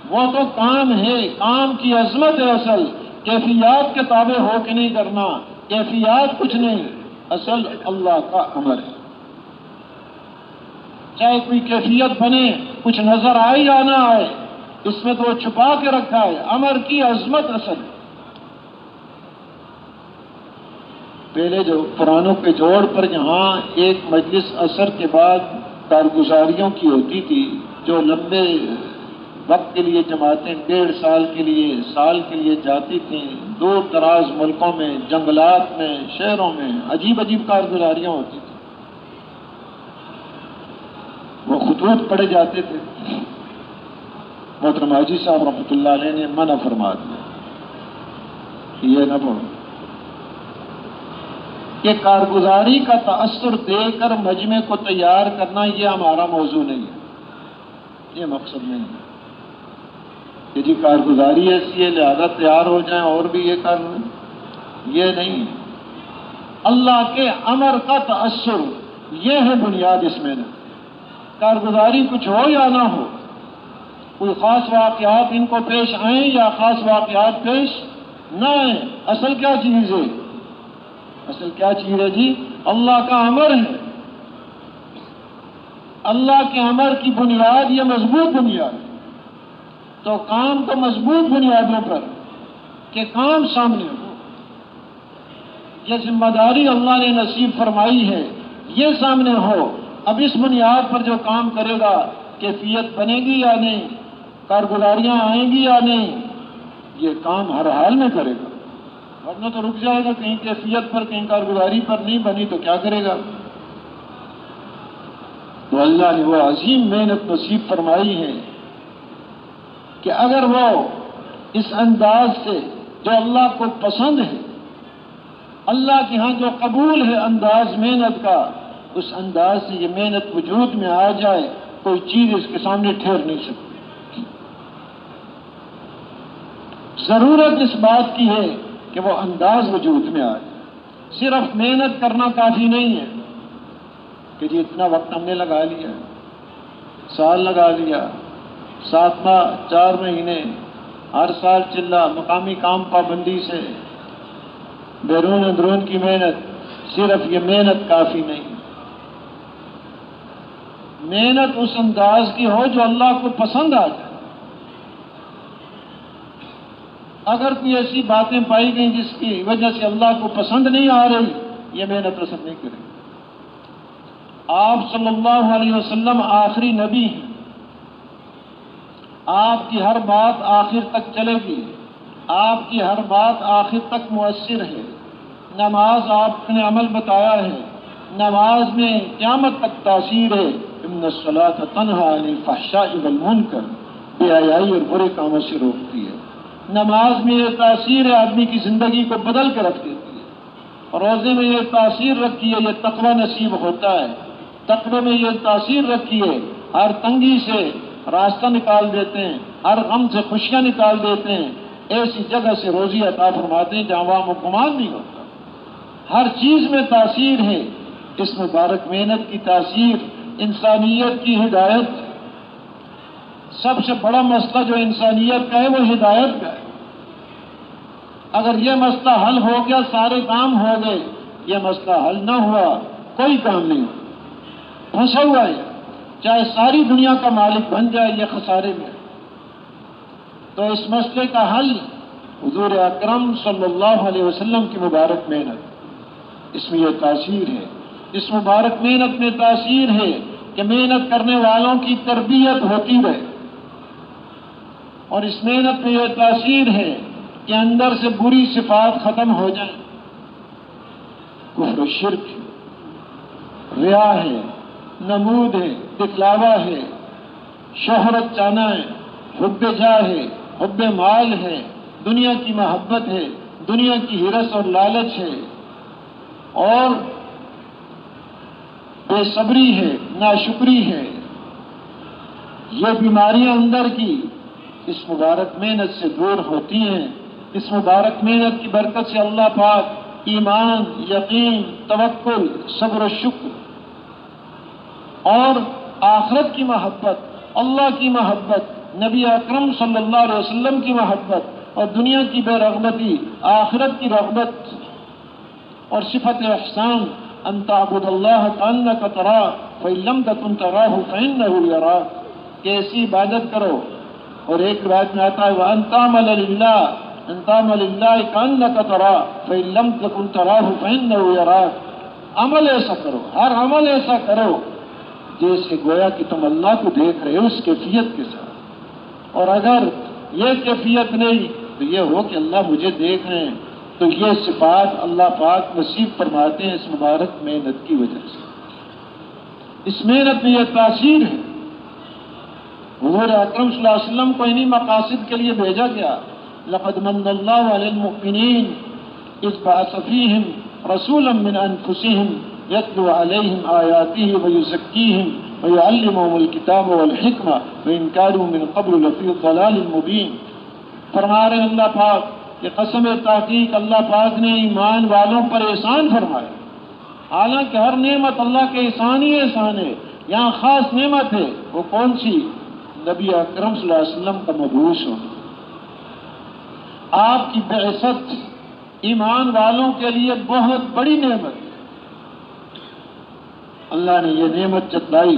وہ تو کام ہے، کام کی عظمت ہے اصل، کیفیات کے تابع ہو کے نہیں کرنا، کیفیات کچھ نہیں، اصل اللہ کا امر ہے۔ چاہے کوئی کیفیت بنے، کچھ نظر آئے یا نہ آئے، اس میں تو وہ چھپا کے رکھا ہے، امر کی عظمت اصل ہے۔ پہلے جو پرانوں کے جوڑ پر جہاں ایک مجلس عصر کے بعد کارگزاریوں کی ہوتی تھی، جو لمبے وقت کے لیے جماعتیں 1.5 سال کے لیے، سال کے لیے جاتی تھیں، دور دراز ملکوں میں، جنگلات میں، شہروں میں، عجیب عجیب کارگزاریاں ہوتی تھیں، وہ خطوط پڑھے جاتے تھے۔ محترم حاجی صاحب رحمۃ اللہ علیہ نے منع فرما دیا کہ یہ نہ پڑھو، کہ کارگزاری کا تأثر دے کر مجمع کو تیار کرنا یہ ہمارا موضوع نہیں ہے، یہ مقصد نہیں ہے کہ جی کارگزاری ایسی ہے لہذا تیار ہو جائیں اور بھی یہ کر لیں، یہ نہیں۔ اللہ کے امر کا تأثر، یہ ہے بنیاد اس میں۔ کارگزاری کچھ ہو یا نہ ہو، کوئی خاص واقعات ان کو پیش آئیں یا خاص واقعات پیش نہ آئیں، اصل کیا چیز ہے؟ اصل کیا چیز ہے جی؟ اللہ کا امر ہے۔ اللہ کے امر کی بنیاد یہ مضبوط بنیاد ہے، تو کام تو مضبوط بنیادوں پر کہ کام سامنے ہو، یہ ذمہ داری اللہ نے نصیب فرمائی ہے، یہ سامنے ہو۔ اب اس بنیاد پر جو کام کرے گا، کیفیت بنے گی یا نہیں، کارگزاریاں آئیں گی یا نہیں، یہ کام ہر حال میں کرے گا، ورنہ تو رک جائے گا، کہیں کیفیت پر، کہیں کارگزاری پر نہیں بنی تو کیا کرے گا؟ تو اللہ نے وہ عظیم محنت نصیب فرمائی ہے کہ اگر وہ اس انداز سے جو اللہ کو پسند ہے، اللہ کے ہاں جو قبول ہے انداز محنت کا، اس انداز سے یہ محنت وجود میں آ جائے، کوئی چیز اس کے سامنے ٹھہر نہیں سکتی۔ ضرورت اس بات کی ہے کہ وہ انداز وجود میں آئے، صرف محنت کرنا کافی نہیں ہے کہ جی اتنا وقت ہم نے لگا لیا، سال لگا لیا، 7 ماہ 4 مہینے، ہر سال چلا، مقامی کام پابندی سے، بیرون اندرون کی محنت، صرف یہ محنت کافی نہیں۔ محنت اس انداز کی ہو جو اللہ کو پسند آ جائے۔ اگر کوئی ایسی باتیں پائی گئیں جس کی وجہ سے اللہ کو پسند نہیں آ رہی، یہ محنت رسد نہیں کرے گی۔ آپ صلی اللہ علیہ وسلم آخری نبی ہیں، آپ کی ہر بات آخر تک چلے گی، آپ کی ہر بات آخر تک مؤثر ہے۔ نماز آپ نے عمل بتایا ہے، نماز میں قیامت تک تاثیر ہے۔ ان الصلاۃ تنہی عن الفحشاء والمنکر، بے حیائی اور برے کاموں سے روکتی ہے۔ نماز میں یہ تاثیر ہے، آدمی کی زندگی کو بدل کے رکھ دیتی ہے۔ روزے میں یہ تاثیر رکھی ہے، یہ تقوی نصیب ہوتا ہے۔ تقوی میں یہ تاثیر رکھی ہے، ہر تنگی سے راستہ نکال دیتے ہیں، ہر غم سے خوشیاں نکال دیتے ہیں، ایسی جگہ سے روزی عطا فرماتے ہیں جہاں وہاں گمان نہیں ہوتا۔ ہر چیز میں تاثیر ہے۔ اس مبارک محنت کی تاثیر انسانیت کی ہدایت۔ سب سے بڑا مسئلہ جو انسانیت کا ہے وہ ہدایت کا ہے۔ اگر یہ مسئلہ حل ہو گیا سارے کام ہو گئے، یہ مسئلہ حل نہ ہوا کوئی کام نہیں ہوا، پھنسا ہوا ہے، چاہے ساری دنیا کا مالک بن جائے یہ خسارے میں۔ تو اس مسئلے کا حل حضور اکرم صلی اللہ علیہ وسلم کی مبارک محنت، اس میں یہ تاثیر ہے۔ اس مبارک محنت میں تاثیر ہے کہ محنت کرنے والوں کی تربیت ہوتی رہے، اور اس محنت میں یہ تاثیر ہے کہ اندر سے بری صفات ختم ہو جائیں۔ کفر و شرک، ریا ہے، نمود ہے، دکھلاوا ہے، شہرت چاہنا ہے، حب جاہ ہے، حب مال ہے، دنیا کی محبت ہے، دنیا کی ہرس اور لالچ ہے، اور بے صبری ہے، ناشکری ہے۔ یہ بیماریاں اندر کی اس مبارک محنت سے دور ہوتی ہیں۔ اس مبارک محنت کی برکت سے اللہ پاک ایمان، یقین، توکل، صبر و شکر اور آخرت کی محبت، اللہ کی محبت، نبی اکرم صلی اللہ علیہ وسلم کی محبت اور دنیا کی بے رغبتی، آخرت کی رغبت اور صفت احسان، ان تعبد اللہ کانک تراہ فإن لم تکن تراہ فإنہ یراک، کہ ایسی عبادت کرو۔ اور ایک روایت میں آتا ہے وَأَن تَعْمَلَ لِلَّهِ أَن تَعْمَلَ لِلَّهِ كَأَنَّكَ تَرَاهُ فَإِن لَّمْ تَكُن تَرَاهُ فَإِنَّهُ يَرَاكَ، عمل ایسا کرو، ہر عمل ایسا کرو جیسے گویا کہ تم اللہ کو دیکھ رہے ہو، اس کیفیت کے ساتھ۔ اور اگر یہ کیفیت نہیں تو یہ ہو کہ اللہ مجھے دیکھ رہے ہیں، تو یہ صفات اللہ پاک نصیب فرماتے ہیں اس مبارک محنت کی وجہ سے۔ اس محنت میں یہ تاثیر ہے۔ حضور اکرم صلی اللہ علیہ وسلم کو انہی مقاصد کے لیے بھیجا گیا۔ لقد من اللہ علی المؤمنین اذ بعث فیہم رسولا من انفسہم یتلو علیہم آیاتہ ویزکیہم ویعلمہم الکتاب والحکمہ وإن كانوا من قبل لفی ضلال مبین۔ فرما رہے اللہ پاک کہ قسم تحقیق اللہ پاک نے ایمان والوں پر احسان فرمایا۔ حالانکہ ہر نعمت اللہ کے احسان ہی احسان ہے، یہاں خاص نعمت ہے۔ وہ کون سی؟ نبی اکرم صلی اللہ علیہ وسلم کا مبعوث ہونا۔ آپ کی بعثت ایمان والوں کے لیے بہت بڑی نعمت ہے۔ اللہ نے یہ نعمت جتلائی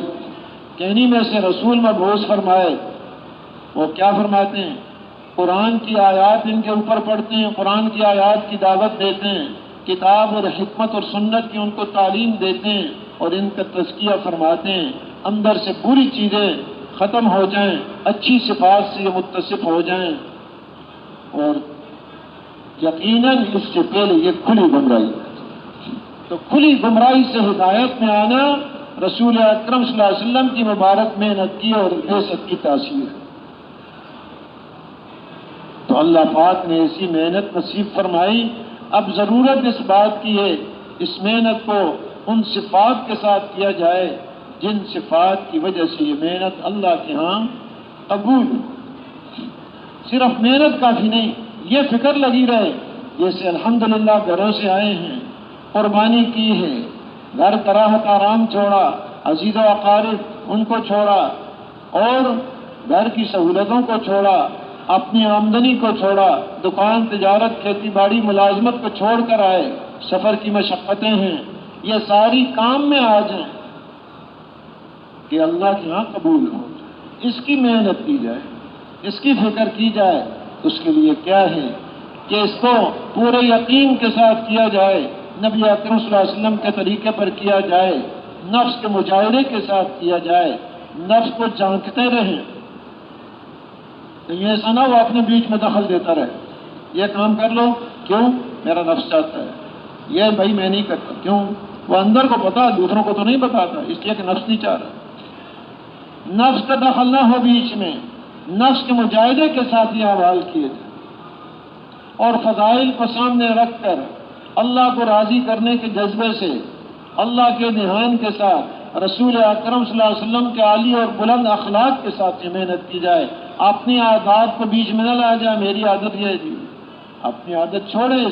کہ انہی میں سے رسول مبعوث فرمائے۔ وہ کیا فرماتے ہیں؟ قرآن کی آیات ان کے اوپر پڑھتے ہیں، قرآن کی آیات کی دعوت دیتے ہیں، کتاب اور حکمت اور سنت کی ان کو تعلیم دیتے ہیں، اور ان کا تزکیہ فرماتے ہیں، اندر سے بری چیزیں ختم ہو جائیں، اچھی صفات سے یہ متصف ہو جائیں۔ اور یقیناً اس سے پہلے یہ کھلی گمراہی ہے، تو کھلی گمراہی سے ہدایت میں آنا رسول اکرم صلی اللہ علیہ وسلم کی مبارک محنت کی اور بعثت کی تاثیر ہے۔ تو اللہ پاک نے ایسی محنت نصیب فرمائی۔ اب ضرورت اس بات کی ہے اس محنت کو ان صفات کے ساتھ کیا جائے جن صفات کی وجہ سے یہ محنت اللہ کے ہاں قبول ہو۔ صرف محنت کافی نہیں، یہ فکر لگی رہے جیسے الحمدللہ گھروں سے آئے ہیں، قربانی کی ہے، گھر کراہت آرام چھوڑا، عزیز و اقارب ان کو چھوڑا، اور گھر کی سہولتوں کو چھوڑا، اپنی آمدنی کو چھوڑا، دکان، تجارت، کھیتی باڑی، ملازمت کو چھوڑ کر آئے، سفر کی مشقتیں ہیں، یہ ساری کام میں آ جائیں کہ اللہ کے ہاں قبول ہو۔ اس کی محنت کی جائے، اس کی فکر کی جائے۔ اس کے لیے کیا ہے کہ اس کو پورے یقین کے ساتھ کیا جائے، نبی اکرم صلی اللہ علیہ وسلم کے طریقے پر کیا جائے، نفس کے مجاہدے کے ساتھ کیا جائے، نفس کو جانکتے رہیں، تو یہ ایسا نہ وہ اپنے بیچ میں دخل دیتا رہے، یہ کام کر لو، کیوں؟ میرا نفس چاہتا ہے، یہ بھائی میں نہیں کرتا، کیوں؟ وہ اندر کو پتا، دوسروں کو تو نہیں بتاتا، اس لیے کہ نفس نہیں چاہ رہا۔ نفس کا دخل نہ ہو بیچ میں، نفس کے مجاہدے کے ساتھ یہ اعمال کیے جائیں، اور فضائل کو سامنے رکھ کر اللہ کو راضی کرنے کے جذبے سے، اللہ کے دھیان کے ساتھ، رسول اکرم صلی اللہ علیہ وسلم کے عالی اور بلند اخلاق کے ساتھ یہ محنت کی جائے۔ اپنی عادات کو بیچ میں نہ لایا جائے، میری عادت یہ ہے، اپنی عادت چھوڑے۔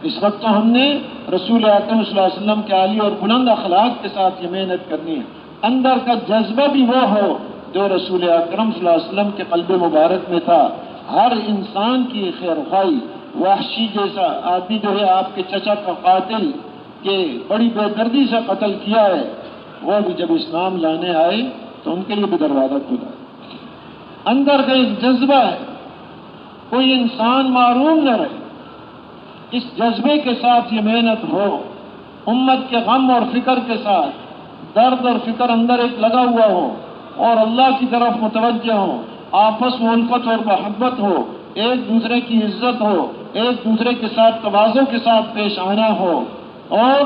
اس وقت تو ہم نے رسول اکرم صلی اللہ علیہ وسلم کے عالی اور بلند اخلاق کے ساتھ یہ محنت کرنی ہے۔ اندر کا جذبہ بھی وہ ہو جو رسول اکرم صلی اللہ علیہ وسلم کے قلب مبارک میں تھا۔ ہر انسان کی خیر خواہی، وحشی جیسا آدمی جو ہے آپ کے چچا کا قاتل کہ بڑی بے دردی سے قتل کیا ہے، وہ بھی جب اسلام لانے آئے تو ان کے لیے بھی دروازہ کھلا۔ اندر کا ایک جذبہ ہے، کوئی انسان معروم نہ رہے، اس جذبے کے ساتھ یہ محنت ہو، امت کے غم اور فکر کے ساتھ، درد اور فکر اندر ایک لگا ہوا ہو اور اللہ کی طرف متوجہ ہو، آپس میں الفت اور محبت ہو، ایک دوسرے کی عزت ہو، ایک دوسرے کے ساتھ تواضع کے ساتھ پیش آنا ہو، اور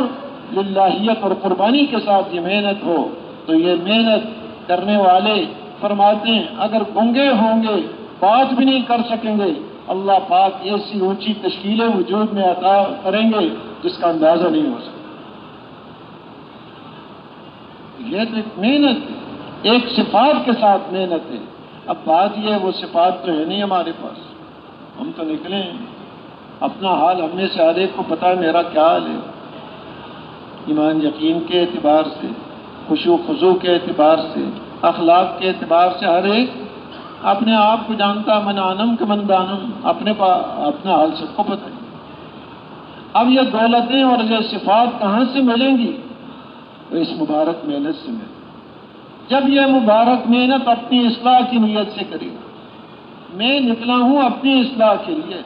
للہیت اور قربانی کے ساتھ یہ محنت ہو، تو یہ محنت کرنے والے فرماتے ہیں اگر گنگے ہوں گے، بات بھی نہیں کر سکیں گے، اللہ پاک ایسی اونچی تشکیلیں وجود میں عطا کریں گے جس کا اندازہ نہیں ہو سکتا۔ یہ تو ایک محنت ہے، ایک صفات کے ساتھ محنت ہے۔ اب بات یہ ہے وہ صفات تو ہے نہیں ہمارے پاس، ہم تو نکلے ہیں، اپنا حال ہم میں سے ہر ایک کو پتا ہے میرا کیا حال ہے، ایمان یقین کے اعتبار سے، خشوع خضوع کے اعتبار سے، اخلاق کے اعتبار سے ہر ایک اپنے آپ کو جانتا، من عالم کے من دانم، اپنا حال سب کو پتہ ہے۔ اب یہ دولتیں اور یہ صفات کہاں سے ملیں گی؟ تو اس مبارک محنت سے ملیں۔ جب یہ مبارک محنت اپنی اصلاح کی نیت سے کرے، میں نکلا ہوں اپنی اصلاح کے لیے،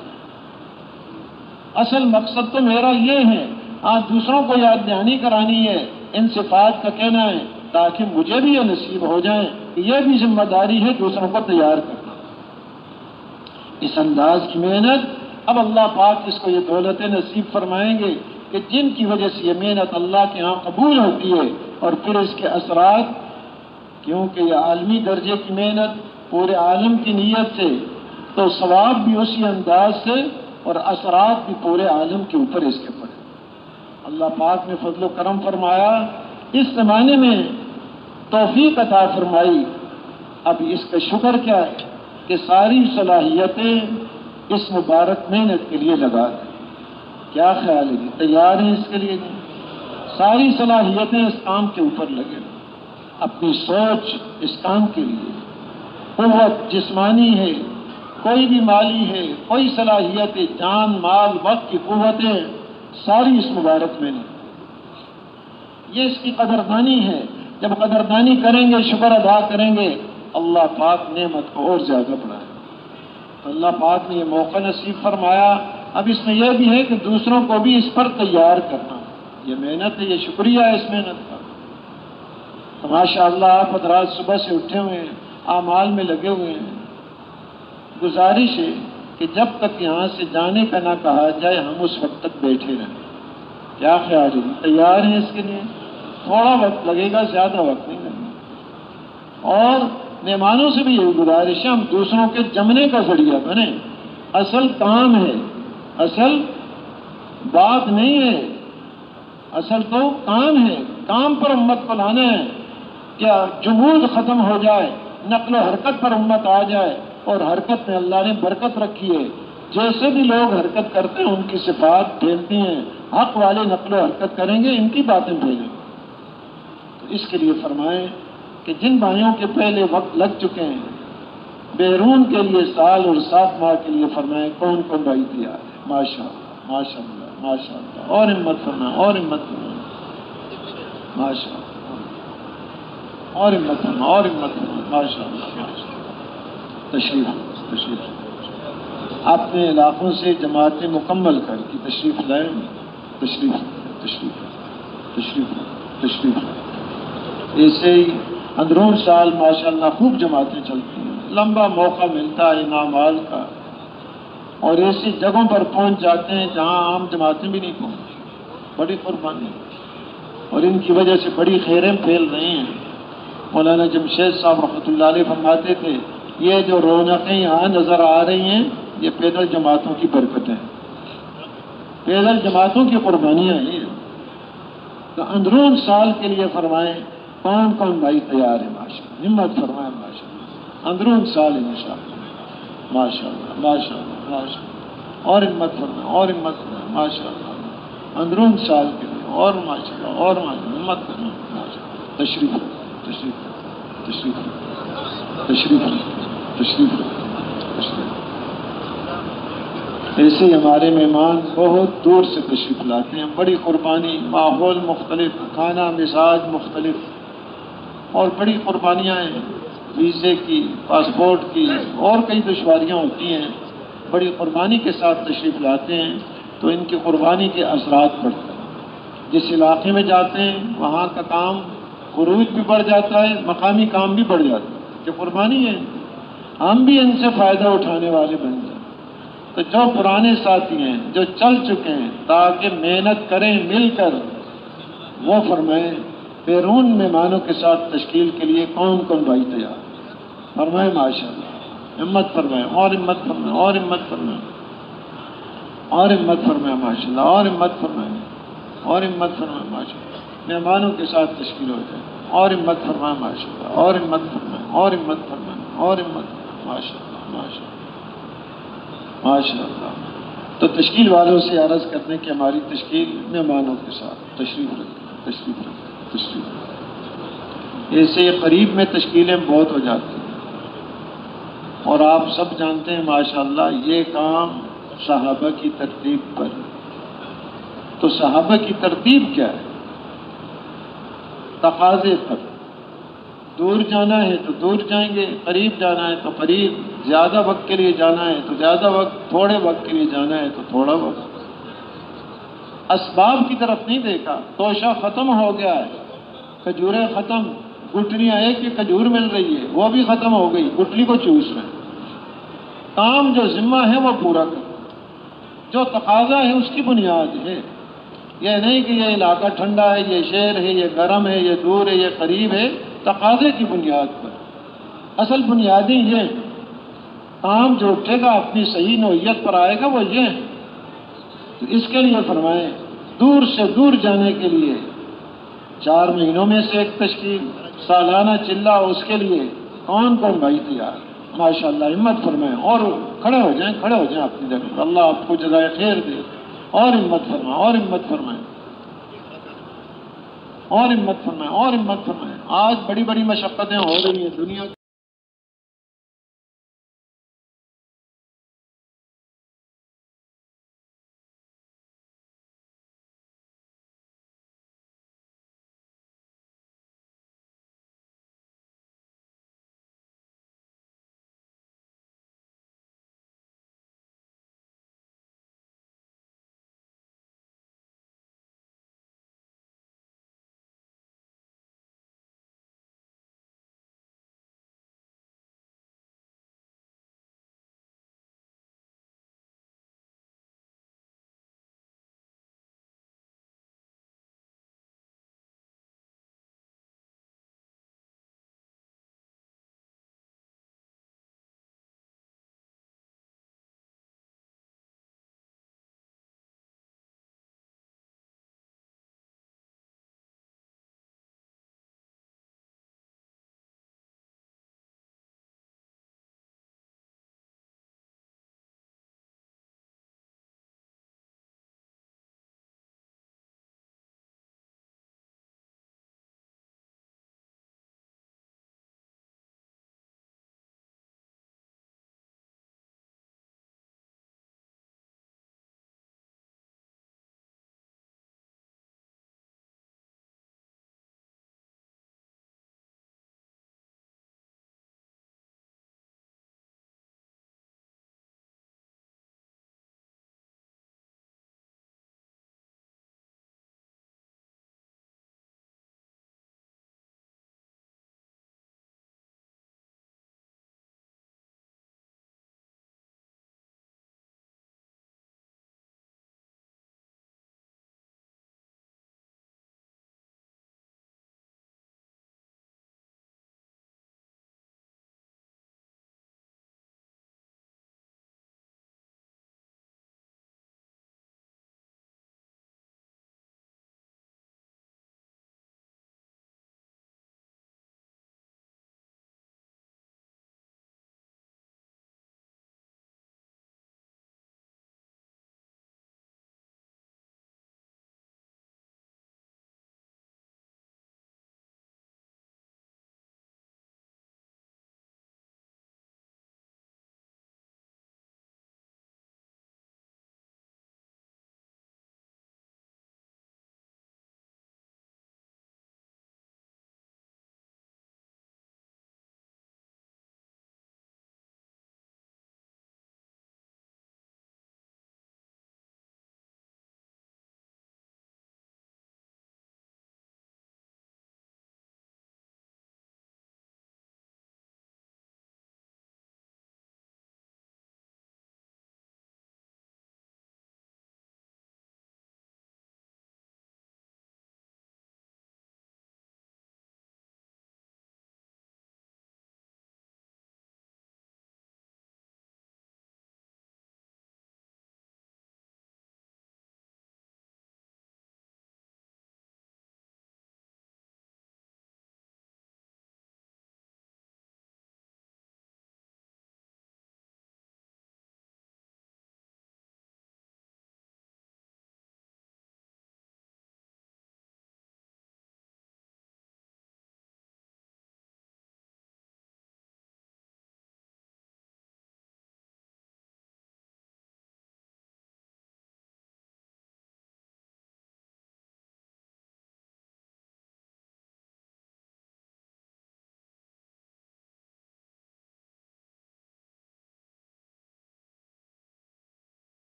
اصل مقصد تو میرا یہ ہے، آج دوسروں کو یاد دہانی کرانی ہے، ان صفات کا کہنا ہے تاکہ مجھے بھی یہ نصیب ہو جائیں کہ یہ بھی ذمہ داری ہے دوسروں کو تیار کرنا۔ اس انداز کی محنت اب اللہ پاک اس کو یہ دولتیں نصیب فرمائیں گے کہ جن کی وجہ سے یہ محنت اللہ کے ہاں قبول ہوتی ہے، اور پھر اس کے اثرات، کیونکہ یہ عالمی درجے کی محنت پورے عالم کی نیت سے، تو ثواب بھی اسی انداز سے اور اثرات بھی پورے عالم کے اوپر اس کے پڑے۔ اللہ پاک نے فضل و کرم فرمایا، اس زمانے میں توفیق عطا فرمائی، اب اس کا شکر کیا ہے کہ ساری صلاحیتیں اس مبارک محنت کے لیے لگا دیں۔ کیا خیال ہے جی؟ تیار ہیں اس کے لیے جی؟ ساری صلاحیتیں اس کام کے اوپر لگے، اپنی سوچ اس کام کے لیے، قوت جسمانی ہے، کوئی بھی مالی ہے، کوئی صلاحیت ہے، جان مال وقت کی قوتیں ساری اس مبارک میں نہیں۔ یہ اس کی قدردانی ہے، جب قدردانی کریں گے، شکر ادا کریں گے، اللہ پاک نعمت کو اور زیادہ بڑھائے۔ تو اللہ پاک نے یہ موقع نصیب فرمایا، اب اس میں یہ بھی ہے کہ دوسروں کو بھی اس پر تیار کرنا، یہ محنت ہے، یہ شکریہ ہے اس محنت کا۔ تو ماشاء اللہ آپ حضرات صبح سے اٹھے ہوئے ہیں، اعمال میں لگے ہوئے ہیں۔ گزارش ہے کہ جب تک یہاں سے جانے کا نہ کہا جائے ہم اس وقت تک بیٹھے رہیں۔ کیا خیال ہے؟ تیار ہیں اس کے لیے؟ تھوڑا وقت لگے گا، زیادہ وقت نہیں لگے گا۔ اور مہمانوں سے بھی یہی گزارش ہے، ہم دوسروں کے جمنے کا ذریعہ بنیں۔ اصل کام ہے، اصل بات نہیں ہے، اصل تو کام ہے، کام پر امت کو لانا ہے، کیا جمود ختم ہو جائے، نقل و حرکت پر امت آ جائے، اور حرکت میں اللہ نے برکت رکھی ہے، جیسے بھی لوگ حرکت کرتے ہیں ان کی صفات پھیلتی ہیں، حق والے نقل و حرکت کریں گے، ان کی باتیں پھیلیں گی۔ تو اس کے لیے فرمائیں کہ جن بھائیوں کے پہلے وقت لگ چکے ہیں، بیرون کے لیے سال اور 7 ماہ کے لیے فرمائیں کون کون بھائی تیار ہے؟ ماشاء اللہ ماشاء اللہ ماشاء اللہ، اور ہمت فرمائیں، اور ہمت فرمائیں، ماشاء اللہ، اور ہمت فرمائیں، اور ہمت فرمائیں، ماشاء اللہ۔ تشریف اپنے علاقوں سے جماعتیں مکمل کر کے تشریف لائیں، تشریف تشریف لائیں۔ ایسے ہی اندرون سال ماشاءاللہ خوب جماعتیں چلتی ہیں، لمبا موقع ملتا ہے اعمال کا، اور ایسی جگہوں پر پہنچ جاتے ہیں جہاں عام جماعتیں بھی نہیں پہنچتی، بڑی قربانی، اور ان کی وجہ سے بڑی خیریں پھیل رہی ہیں۔ مولانا جمشید صاحب رحمۃ اللہ علیہ فرماتے تھے یہ جو رونقیں یہاں نظر آ رہی ہیں یہ پیدل جماعتوں کی برکتیں ہیں، پیدل جماعتوں کی قربانیاں ہیں۔ تو اندرون سال کے لیے فرمائیں کون کون بھائی تیار ہے؟ ماشاءاللہ ہمت فرمائیں، ماشاءاللہ اندرون سال انشاءاللہ، ماشاءاللہ ماشاءاللہ ماشاءاللہ، اور ہمت فرمائیں اور ہمت فرمائیں، ماشاءاللہ اندرون سال کے لیے، اور ماشاءاللہ اور ماشاءاللہ ہمت فرمائیں، ماشاءاللہ تشریف تشریف تشریف تشریف تشریف تشریف۔ ایسے ہی ہمارے مہمان بہت دور سے تشریف لاتے ہیں، بڑی قربانی، ماحول مختلف، کھانا مزاج مختلف، اور بڑی قربانیاں ہیں، ویزے کی، پاسپورٹ کی، اور کئی دشواریاں ہوتی ہیں، بڑی قربانی کے ساتھ تشریف لاتے ہیں، تو ان کی قربانی کے اثرات پڑتے ہیں۔ جس علاقے میں جاتے ہیں وہاں کا کام خروج بھی بڑھ جاتا ہے، مقامی کام بھی بڑھ جاتا ہے، کہ قربانی ہے، ہم بھی ان سے فائدہ اٹھانے والے بن جائیں۔ تو جو پرانے ساتھی ہیں جو چل چکے ہیں تاکہ محنت کریں مل کر، وہ فرمائیں بیرون مہمانوں کے ساتھ تشکیل کے لیے کون کون بھائی تیار؟ فرمائیں ماشاءاللہ ہمت فرمائیں اور ہمت فرمائیں اور ہمت فرمائیں اور ہمت فرمائیں، ماشاءاللہ اور ہمت فرمائیں اور ہمت فرمائیں، ماشاءاللہ مہمانوں کے ساتھ تشکیل ہو جائے، اور ہمت فرمائیں ماشاءاللہ اور ہمت فرمائیں اور ہمت فرمائیں اور ہمت فرمائیں، ماشاءاللہ ماشاءاللہ ماشاءاللہ۔ تو تشکیل والوں سے عرض کرنے کہ ہماری تشکیل مہمانوں کے ساتھ تشریف رکھیں، تشریف رکھیں، تشریف رکھیں۔ ایسے قریب میں تشکیلیں بہت ہو جاتی ہیں، اور آپ سب جانتے ہیں ماشاءاللہ یہ کام صحابہ کی ترتیب پر۔ تو صحابہ کی ترتیب کیا ہے؟ تقاضے پر، دور جانا ہے تو دور جائیں گے، قریب جانا ہے تو قریب، زیادہ وقت کے لیے جانا ہے تو زیادہ وقت، تھوڑے وقت کے لیے جانا ہے تو تھوڑا وقت۔ اسباب کی طرف نہیں دیکھا، توشہ ختم ہو گیا ہے، کھجوریں ختم، گٹلیاں ایک ہی کھجور مل رہی ہے وہ بھی ختم ہو گئی، گٹلی کو چوس رہے ہیں۔ کام جو ذمہ ہے وہ پورا کرو، جو تقاضا ہے اس کی بنیاد ہے، یہ نہیں کہ یہ علاقہ ٹھنڈا ہے، یہ شہر ہے، یہ گرم ہے، یہ دور ہے، یہ قریب ہے، تقاضے کی بنیاد پر۔ اصل بنیادی یہ کام جو اٹھے گا اپنی صحیح نوعیت پر آئے گا وہ یہ ہے۔ تو اس کے لیے فرمائیں دور سے دور جانے کے لیے 4 مہینوں میں سے ایک تشکیل، سالانہ چلہ، اس کے لیے کون کون بھائی تیار؟ ماشاءاللہ ہمت فرمائیں اور کھڑے ہو جائیں، کھڑے ہو جائیں اپنی جگہ پر، اللہ آپ کو جزائے خیر دے، اور ہمت فرمائیں اور ہمت فرمائیں اور ہمت فرمائیں اور ہمت فرمائیں۔ آج بڑی بڑی مشقتیں ہو رہی ہیں دنیا